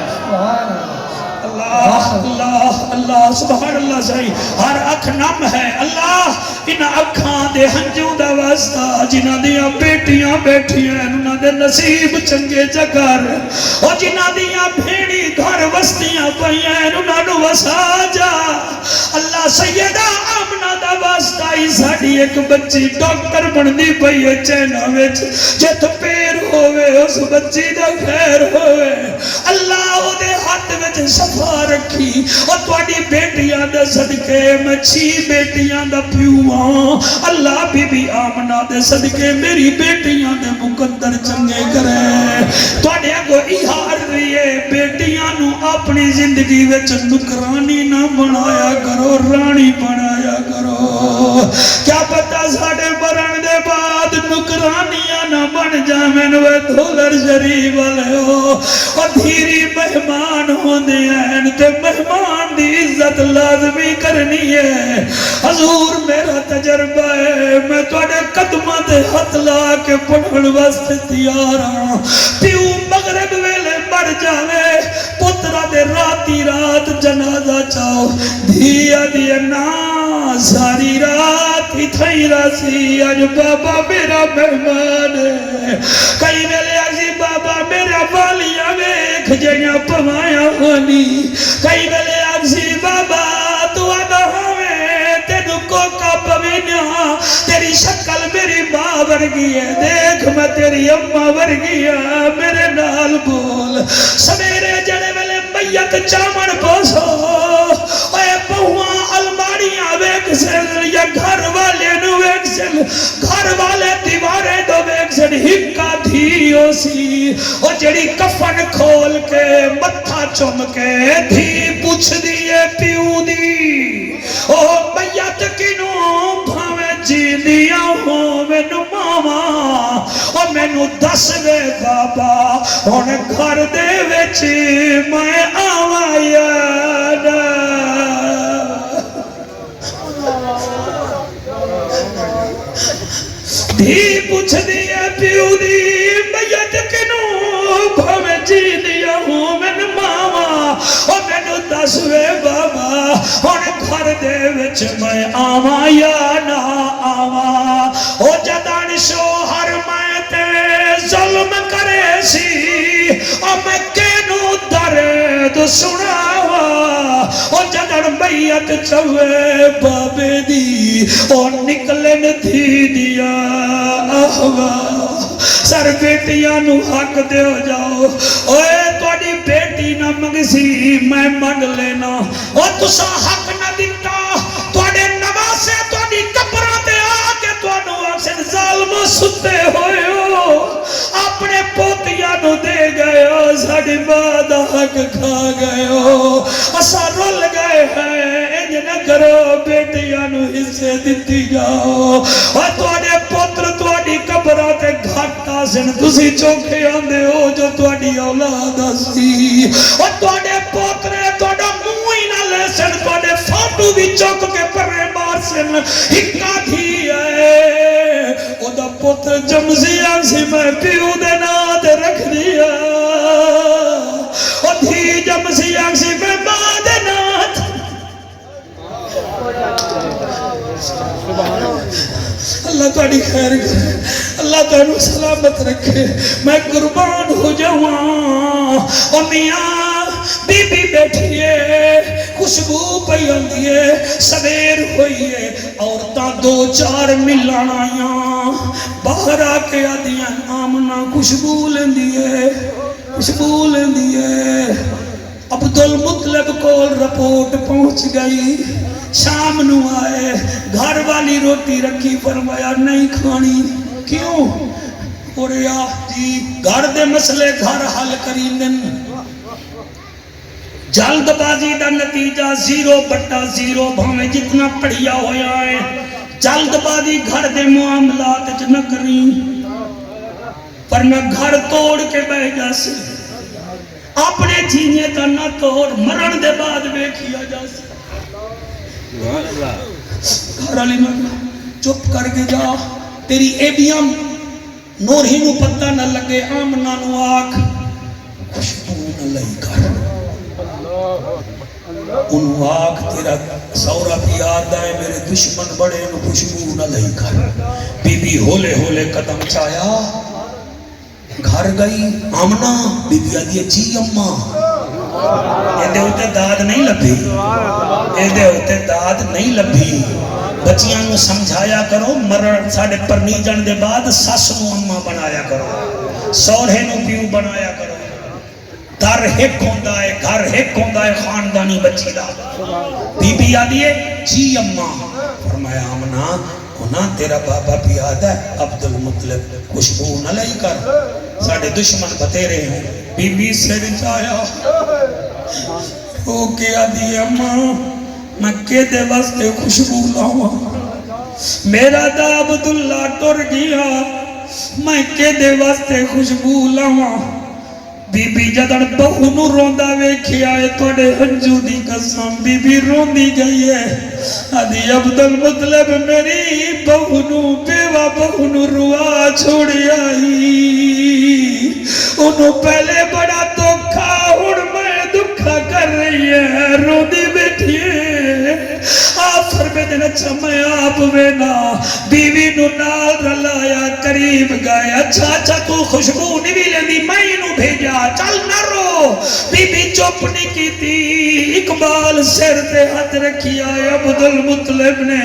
اللہ اللہ اللہ سبحان اللہ صحیح ہر اکھ نم ہے اللہ ان اکھاں دے ہنجوں دا واسطہ جنہاں دیاں بیٹیاں بیٹھیاں انہاں دے نصیب چنگے جگر اور جنہاں دیاں بھیڑی گھر وستیاں پئیاں انہاں نو وسا جا اللہ سیدہ آمنہ دا واسطہ ہی ساڑی ایک بچی ڈاکٹر بندی پئی ہے چینہ وچ جت پیر ہوئے اس بچی دا خیر ہوئے اللہ او دے ہاتھ وچ صفا رکھی اور تواڈی بیٹیاں دے صدقے میں 6 بیٹیاں دا پیواں اللہ بی بی آمنہ دے صدقے میری بیٹیاں دے مقدر چنگے کرے تواڈے اگوں ایہار رہیے بیٹیاں نو اپنی زندگی وچ نکرانی نہ بنایا کرو رانی بنایا کرو کیا پتہ ساڑے مرن دے بعد نکرانیاں نہ بن جامن وہ دھولر شریف والے ہو اور دھیری مہمان ہوندے ہیں تے مہمان دی عزت لازمی کرنی ہے حضور میرا تجربہ ہے میں توڑے قدمہ دے ہاتھ لا کے پڑھن واسطے تیار ہوں پیو مغرب ویلے مر جاوے پترہ دے راتی رات جنازہ چاہو دھیا دیا نا ساری رات ہی تھائی راسی آج بابا میرا مہمان ہے کئی ویلے آجی بابا میرا والیاں ویکھ جیاں پمایا ہونی کئی ویلے آجی بابا تو آگا ہمیں تینو کوکا پوینیا تیری شکل میری ماں ورگی ہے دیکھ میں تیری اممہ ورگی ہے میرے نال بول سمیرے جڑے ویلے میت چامن پوسو اے بہواں الماریاں ویکسل یا گھر والے نو ویکسل گھر والے دیوارے دو ویکسل ہکا دھیو سی او جڑی کفن کھول کے متھا چم کے دھی پوچھ دیئے پیو دی او میت کنو بھاوے جی دیا ہوں مینو ماما او مینو دس وے بابا ان گھر دے وچ میں آوایا دھی پوچھ دیا پیو دی میت کنو بھاوے جی دیا ہوں من ماما او مینو دس وے بابا ان گھر دے وچ میں آواں یا نہ آواں او جدان شوہر میں تے ظلم کرے سی او میں کینو درد سناوا او جدن میت چوے بابے دی او نکلن تھی دیا آہوا سر بیٹیاں نو حق دے ہو جاؤ اوے توڑی بیٹی نہ مگسی میں مگ لینا او تسا حق نہ دیتا توڑے نواسے توڑی کپراتے آگے توڑو آکسن ظالمہ ستے ہوئے ہو اپنے پوتیاں نو دے گئے ہو ساڑی بعد حق کھا گئے ہو اسا رول گئے ہیں انج نہ کرو بیٹیاں نو حصے دیتی جاؤ اور توڑے پوتر توڑی کبراتے گھاٹا سن تسی چوکے آندے ہو جو توڑی اولاد سی اور توڑے پوترے توڑا موئی نہ لے سن توڑے فوٹو بھی چوک کے پرے مار سن ہکا دھی آئے او دا پوتر جمزی آنسی میں پیو دے ناد رکھ دیا اور دھی جمزی آنسی میں ماں دے ناد اللہ تاری خیر کرے اللہ تاری سلامت رکھے میں قربان ہو جاؤں اور میاں بی بی بیٹھئے خوشبو پئی ہوندیے سویر ہوئیے عورتاں 2-4 ملان آیاں باہر آ کے آدیاں آمنہ خوشبو لیندیے عبدالمطلب کول رپورٹ پہنچ گئی شام نو آئے گھر والی روٹی رکھی فرمایا نہیں کھانی کیوں اور یا جی گھر دے مسئلے گھر حل کریندن جلد بازی دا نتیجہ 0/0 بھامیں جتنا پڑھیا ہویا ہے جلد بازی گھر دے معاملات نہ کریں ورنہ گھر توڑ کے بہ جا سے اپنے جینے کا نہ توڑ مرن دے بعد بے کیا جا سے گھر علی میں چپ کر کے جا تیری ایبیاں نور ہی نو پتہ نہ لگے آمنہ نو آکھ خوشبو نہ لئی کر انہوں آگ تیرا سورا بھی یاد آئے میرے دشمن بڑے نو خوشبو نہ لئی کر بی بی ہولے ہولے قدم چایا گھر گئی آمنہ بی بی آدھی جی اممہ ایدے ہوتے داد نہیں لبھی ایدے ہوتے داد نہیں لبھی بچیاں نو سمجھایا کرو مرن ساڑے پرنی جن دے بعد ساس نو اممہ بنایا کرو سورے نو پیو بنایا کرو در ہک ہوندہ ہے گھر ہک ہوندہ ہے خاندانی بچی دا بی بی آدھی جی اممہ فرمایا آمنہ ہونا تیرا بابا بھی آدھا ہے عبدالمطلب خوشبو نہ لئی کر ساڑے دشمن بتیرے ہیں بی بی سے رچایا او کیا دی اممہ میں کے دے واسطے خوشبو لاؤں میرا دا عبداللہ ٹر گیا میں کے دے واسطے خوشبو لاؤں بی بی جدن بہو نو روندہ ویکھیا ہے توڑے ہنجو دی قسم بی بی روندی گئی ہے آدھی عبدالمطلب میری بہو نو بیوہ بہو نو روا چھوڑی آئی انہوں پہلے بڑا دکھا ہن میں دکھا کر رہی ہے روندی بیٹھی ہے آفر میں دن اچھا میں آپ وینا بیوی نو نال رلایا قریب گایا اچھا تو خوشبو نہیں بھی لیندی میں انہوں بھیجا چل نہ رو بی بی چوپ نہیں کی تھی اقبال سر تے ہاتھ رکھیا ہے عبدالمطلب نے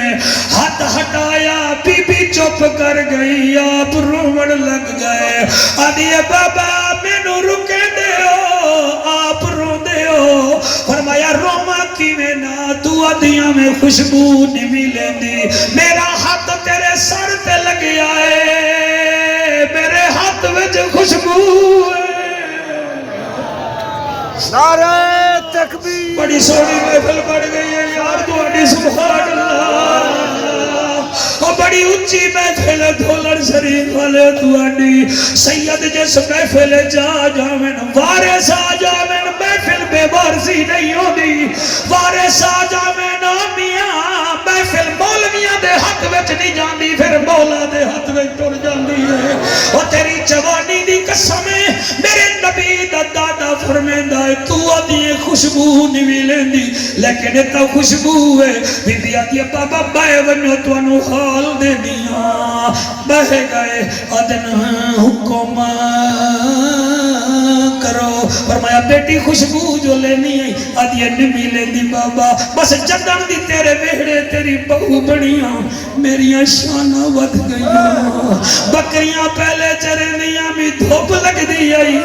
ہاتھ ہٹایا بی بی چوپ کر گئی آپ رومن لگ گئے آدھی بابا میں نو رکے دے ہو آپ رو دے ہو فرمایا روما کی میں نہ تو ادیاں میں خوشبو نہیں ملے دی میرا ہاتھ تیرے سر تے لگیا ہے میرے ہاتھ وچ خوشبو ہے نعرہ تکبیر بڑی سونی محفل بڑھ گئی ہے یار دوڑی سبحان اللہ اور بڑی اچھی محفل دھولر شریف والے دوڑی سید جس محفل جا جامن وارث آ جامن محفل بے وارثی نہیں ہوندی وارث آ جامن میاں محفل مولویاں دے ہاتھ وچ نہیں جاندی پھر مولا دے ہاتھ وچ ٹر جاندی ہے اور تیری جوانی دی قسم ہے میرے نبی دا دادا فرمیندہ ہے تو آدھی خوشبو نہیں ملیں دی لیکن اتنا خوشبو ہے بی بی آدھی بابا بائے ونو تو انو حال دے دیا بہے گئے آدن حکم کرو فرمایا بیٹی خوشبو جو لینی ہے آدھی نہیں ملیں دی بابا بس جدن دی تیرے بہڑے تیری بہو بڑیاں میریاں شانہ ود گئیاں بکریاں پہلے چرے نیاں میں دھوپ لگ دی آئی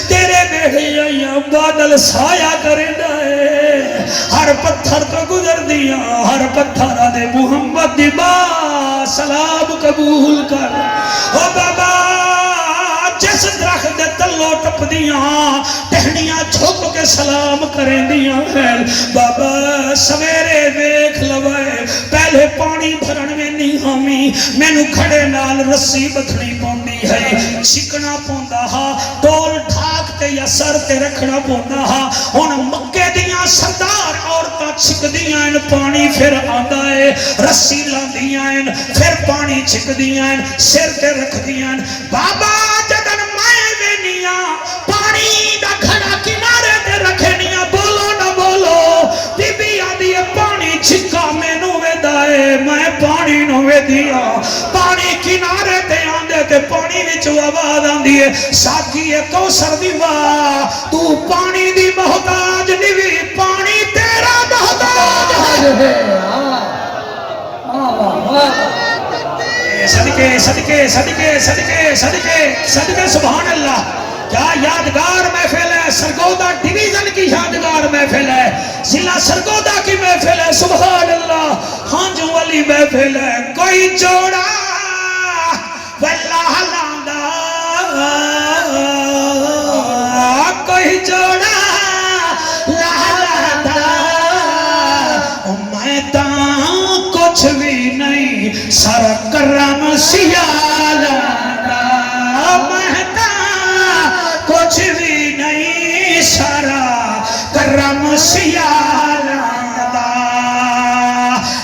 تیرے بہڑے آئیاں بادل سایہ کریں دائے ہر پتھر تو گزر دیا ہر پتھر آدھے محمد دی با سلام قبول کر او بابا جس درخت دے تلو ٹپ دیاں ٹہنیاں چھوپ کے سلام کریں دیاں ہے بابا سویرے ویکھ لوائے پہلے پانی بھرن میں نہیں ہمی میں نو کھڑے نال رسی بتھنی پوندی ہے چکنا پوندا ہا ٹول ڈھاک تے یا سر تے رکھنا پوندا ہا ہن مکے دیاں سردار عورتاں چھک دیاں ان پانی پھر آندا ہے رسی لاندیاں ان پھر پانی چھک دیاں ان سر تے رکھ دیاں بابا جدن میں وینیاں پانی دا گھڑا کنارے تے رکھنیاں بولو نہ بولو بی بی آدھی پانی چھکا میں نو ویدائے میں پانی نو ویدیا پانی کنارے تے آندے تے پانی وچ آواز آندی ہے ساکی کوثر دی واہ تو پانی دی محتاج نہیں پانی تیرا محتاج ہے صدقے صدقے صدقے صدقے صدقے صدقے سبحان اللہ کیا یادگار محفل ہے سرگودہ ڈیویژن کی یادگار محفل ہے ضلع سرگودہ کی محفل ہے سبحان اللہ ہانجو والی محفل ہے کوئی جوڑا واللہ لاندہ کوئی جوڑا لاندہ میں تاں کچھ بھی نہیں سر کرم سیالہ میں تاں کچھ بھی نہیں سارا کرم سیالہ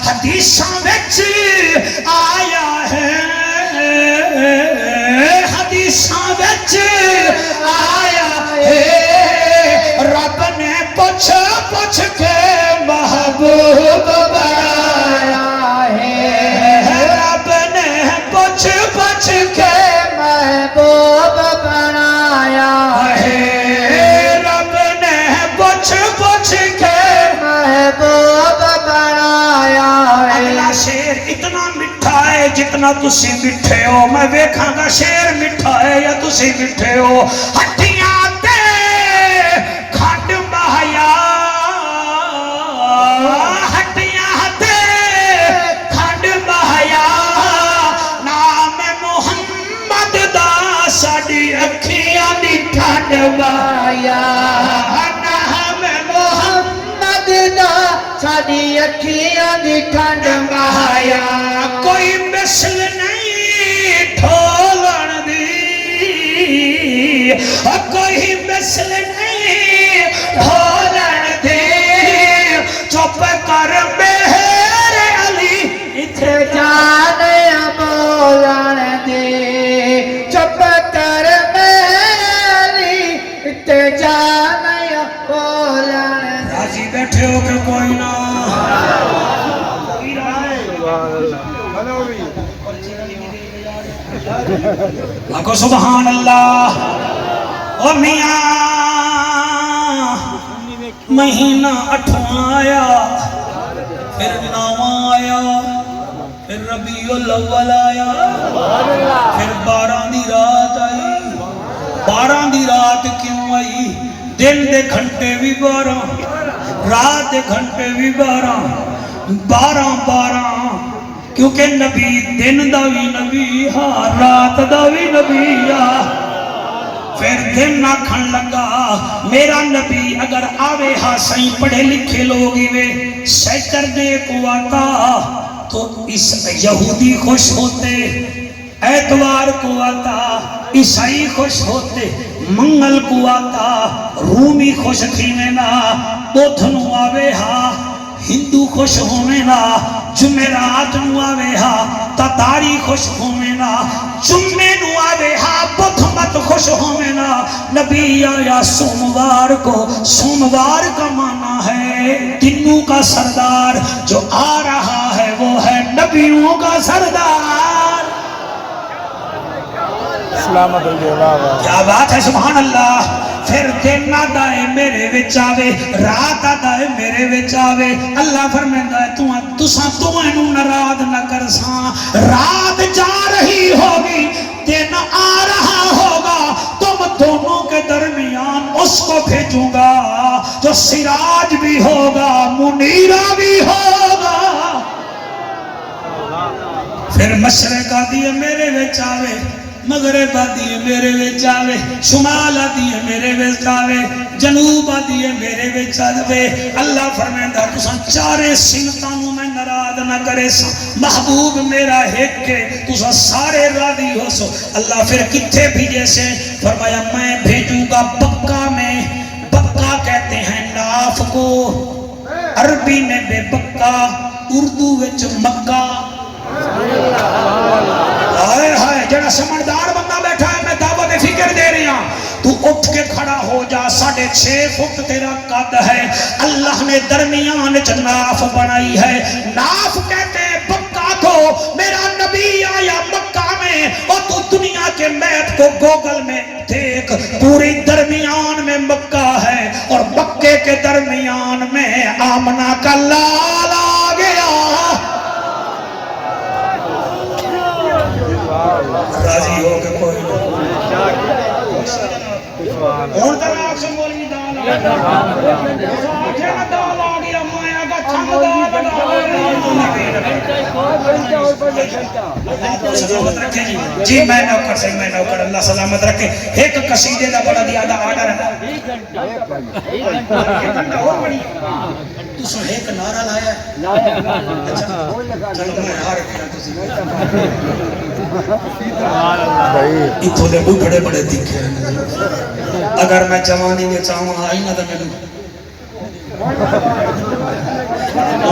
حدیثاں وچ آیا ہے حدیثاں وچ آیا ہے رب نے پوچھ پوچھ کے جتنا تسی مٹھے ہو میں ویکھاں گا شیر مٹھا ہے یا تسی مٹھے ہو ہٹیاں تے کھنڈ بہایا ہٹیاں تے کھنڈ بہایا نام محمد دا ساڈی اکھیاں دی ٹھنڈ بہایا ساڈی اکھیاں دی ٹھنڈ بہایا کوئی مثل نہیں ٹھولن دی کوئی مثل نہیں ٹھولن دی چپ کر مہر علی اتھے جانے بولن دی چپ کر میری اتھے جانے بولن دی راضی بیٹھے ہو کہ کوئی نہ آکو سبحان اللہ او میاں مہینہ 8واں آیا پھر 9واں آیا پھر ربیع الاول آیا پھر 12 دی رات آئی 12 دی رات کیوں آئی دن دے گھنٹے بھی 12 رات دے گھنٹے بھی 12 کیونکہ نبی دن دا بھی نبی ہاں رات دا بھی نبی ہاں پھر دن آکھن لگا میرا نبی اگر آوے ہاں سائیں پڑھے لکھے لوگی وے سیٹرڈے کو آتا تو اس یہودی خوش ہوتے اتوار کو آتا عیسائی خوش ہوتے منگل کو آتا رومی خوش تھی میں نا بدھ نو آوے ہاں ہندو خوش ہوئے نا جمعرات نو آوے ہاں تتاری خوش ہوئے نا جمعے نو آوے ہاں بدھ مت خوش ہوئے نا نبی آیا سوموار کو سوموار کا معنی ہے دنوں کا سردار جو آ رہا ہے وہ ہے نبیوں کا سردار سلامت الجواب کیا بات ہے سبحان اللہ پھر دن آدھائے میرے وچ آوے رات آدھائے میرے وچ آوے اللہ فرمیندہ ہے تُساں تمہیں نراد نہ کرساں رات جا رہی ہوگی دن آ رہا ہوگا تم دونوں کے درمیان اس کو بھیجوں گا جو سراج بھی ہوگا منیرہ بھی ہوگا پھر مشرق آدھی ہے میرے وچ آوے مغرب آدھی ہے میرے وچ آوے شمال آدھی ہے میرے وچ آوے جنوب آدھی ہے میرے وچ آوے اللہ فرمیندہ تساں چارے سنتانوں میں نراد نہ کرے سا محبوب میرا ایک کے تساں سارے راضی ہو سو اللہ پھر کتھے بھیجے سے فرمایا میں بھیجوں گا بکہ میں بکہ کہتے ہیں ناف کو عربی میں بے بکہ اردو وچ مکہ آئے ہائے جڑا سمجھدار بندہ بیٹھا ہے میں دعوت فکر دے رہی ہوں تو اٹھ کے کھڑا ہو جا 6.5 فٹ تیرا قد ہے اللہ نے درمیان ناف بنائی ہے ناف کہتے ہیں بکہ کو میرا نبی آیا مکہ میں اور تو دنیا کے میپ کو گوگل میں دیکھ پوری درمیان میں مکہ ہے اور مکے کے درمیان میں آمنہ کا لال آ گیا راضی ہو کہ کوئی اور طرح سے بولی دال آ گیا مایا کا چھنگ دال سلامت رکھے جی میں نوکر سے میں نوکر اللہ سلامت رکھے ایک قصیدے دا بڑا دیا دا آڈر ہے تُسا ایک نعرہ لایا ہے چلو میں ہار کیا تُسی اتھو دے بڑے بڑے دکھے اگر میں جوانی میں چاہوں آئی نہ تو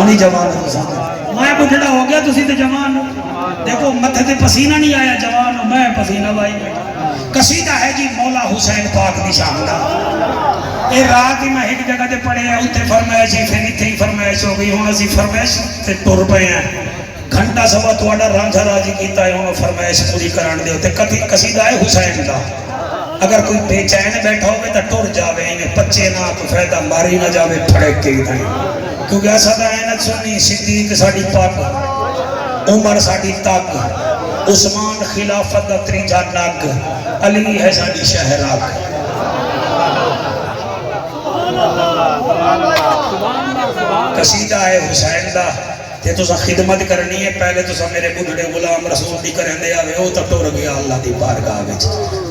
میں جوان میں بڑھڑا ہو گیا تسی تے جوان دیکھو متھے تے پسینہ نہیں آیا جوان میں پسینہ بائی قصیدہ ہے جی مولا حسین پاک دی شان دا اے رات ہی میں ایک جگہ تے پڑھے ہیں اتنے فرمائش ہی پھر اتنے ہی فرمائش ہو گئی ہوں اسی فرمائش تے ٹر پے ہیں گھنٹہ سوا تواڈا رانجھا راضی کیتا ہے انہوں فرمائش پوری کران دے تے قصیدہ ہے حسین دا اگر کوئی بے چین بیٹھا ہوئے تو ٹر جاوے انہیں پچے نہ تو فائدہ ماری نہ جاوے پھڑک کے ہی دائیں کیونکہ ایسا دا اینت سنی صدیق ساڑی پاک عمر ساڑی تاک عثمان خلافت دا تریجا نگ، علی ہے ساڈی شہراگ۔ قصیدہ ہے حسین دا تے تسا خدمت کرنی ہے، پہلے تسا میرے بڑھڑے غلام رسول دی کرن دے آوے او تے ٹر گیا اللہ دی بارگاہ وچ۔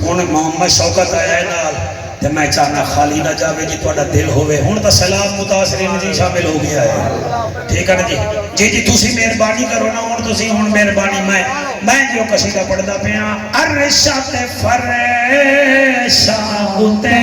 ہن محمد شوکت آیا ہے نال تے میں چاہنا خالی نہ جاوے جی تہاڈا دل ہوے۔ ہن تا سلام متاثرین جی شامل ہو گیا ہے، ٹھیک ہے نا جی؟ جی تسی مہربانی کرو نا، ہن تسی ہن مہربانی میں جو قصیدہ پڑھدا پیاں، عرش تے فرشاں اُتے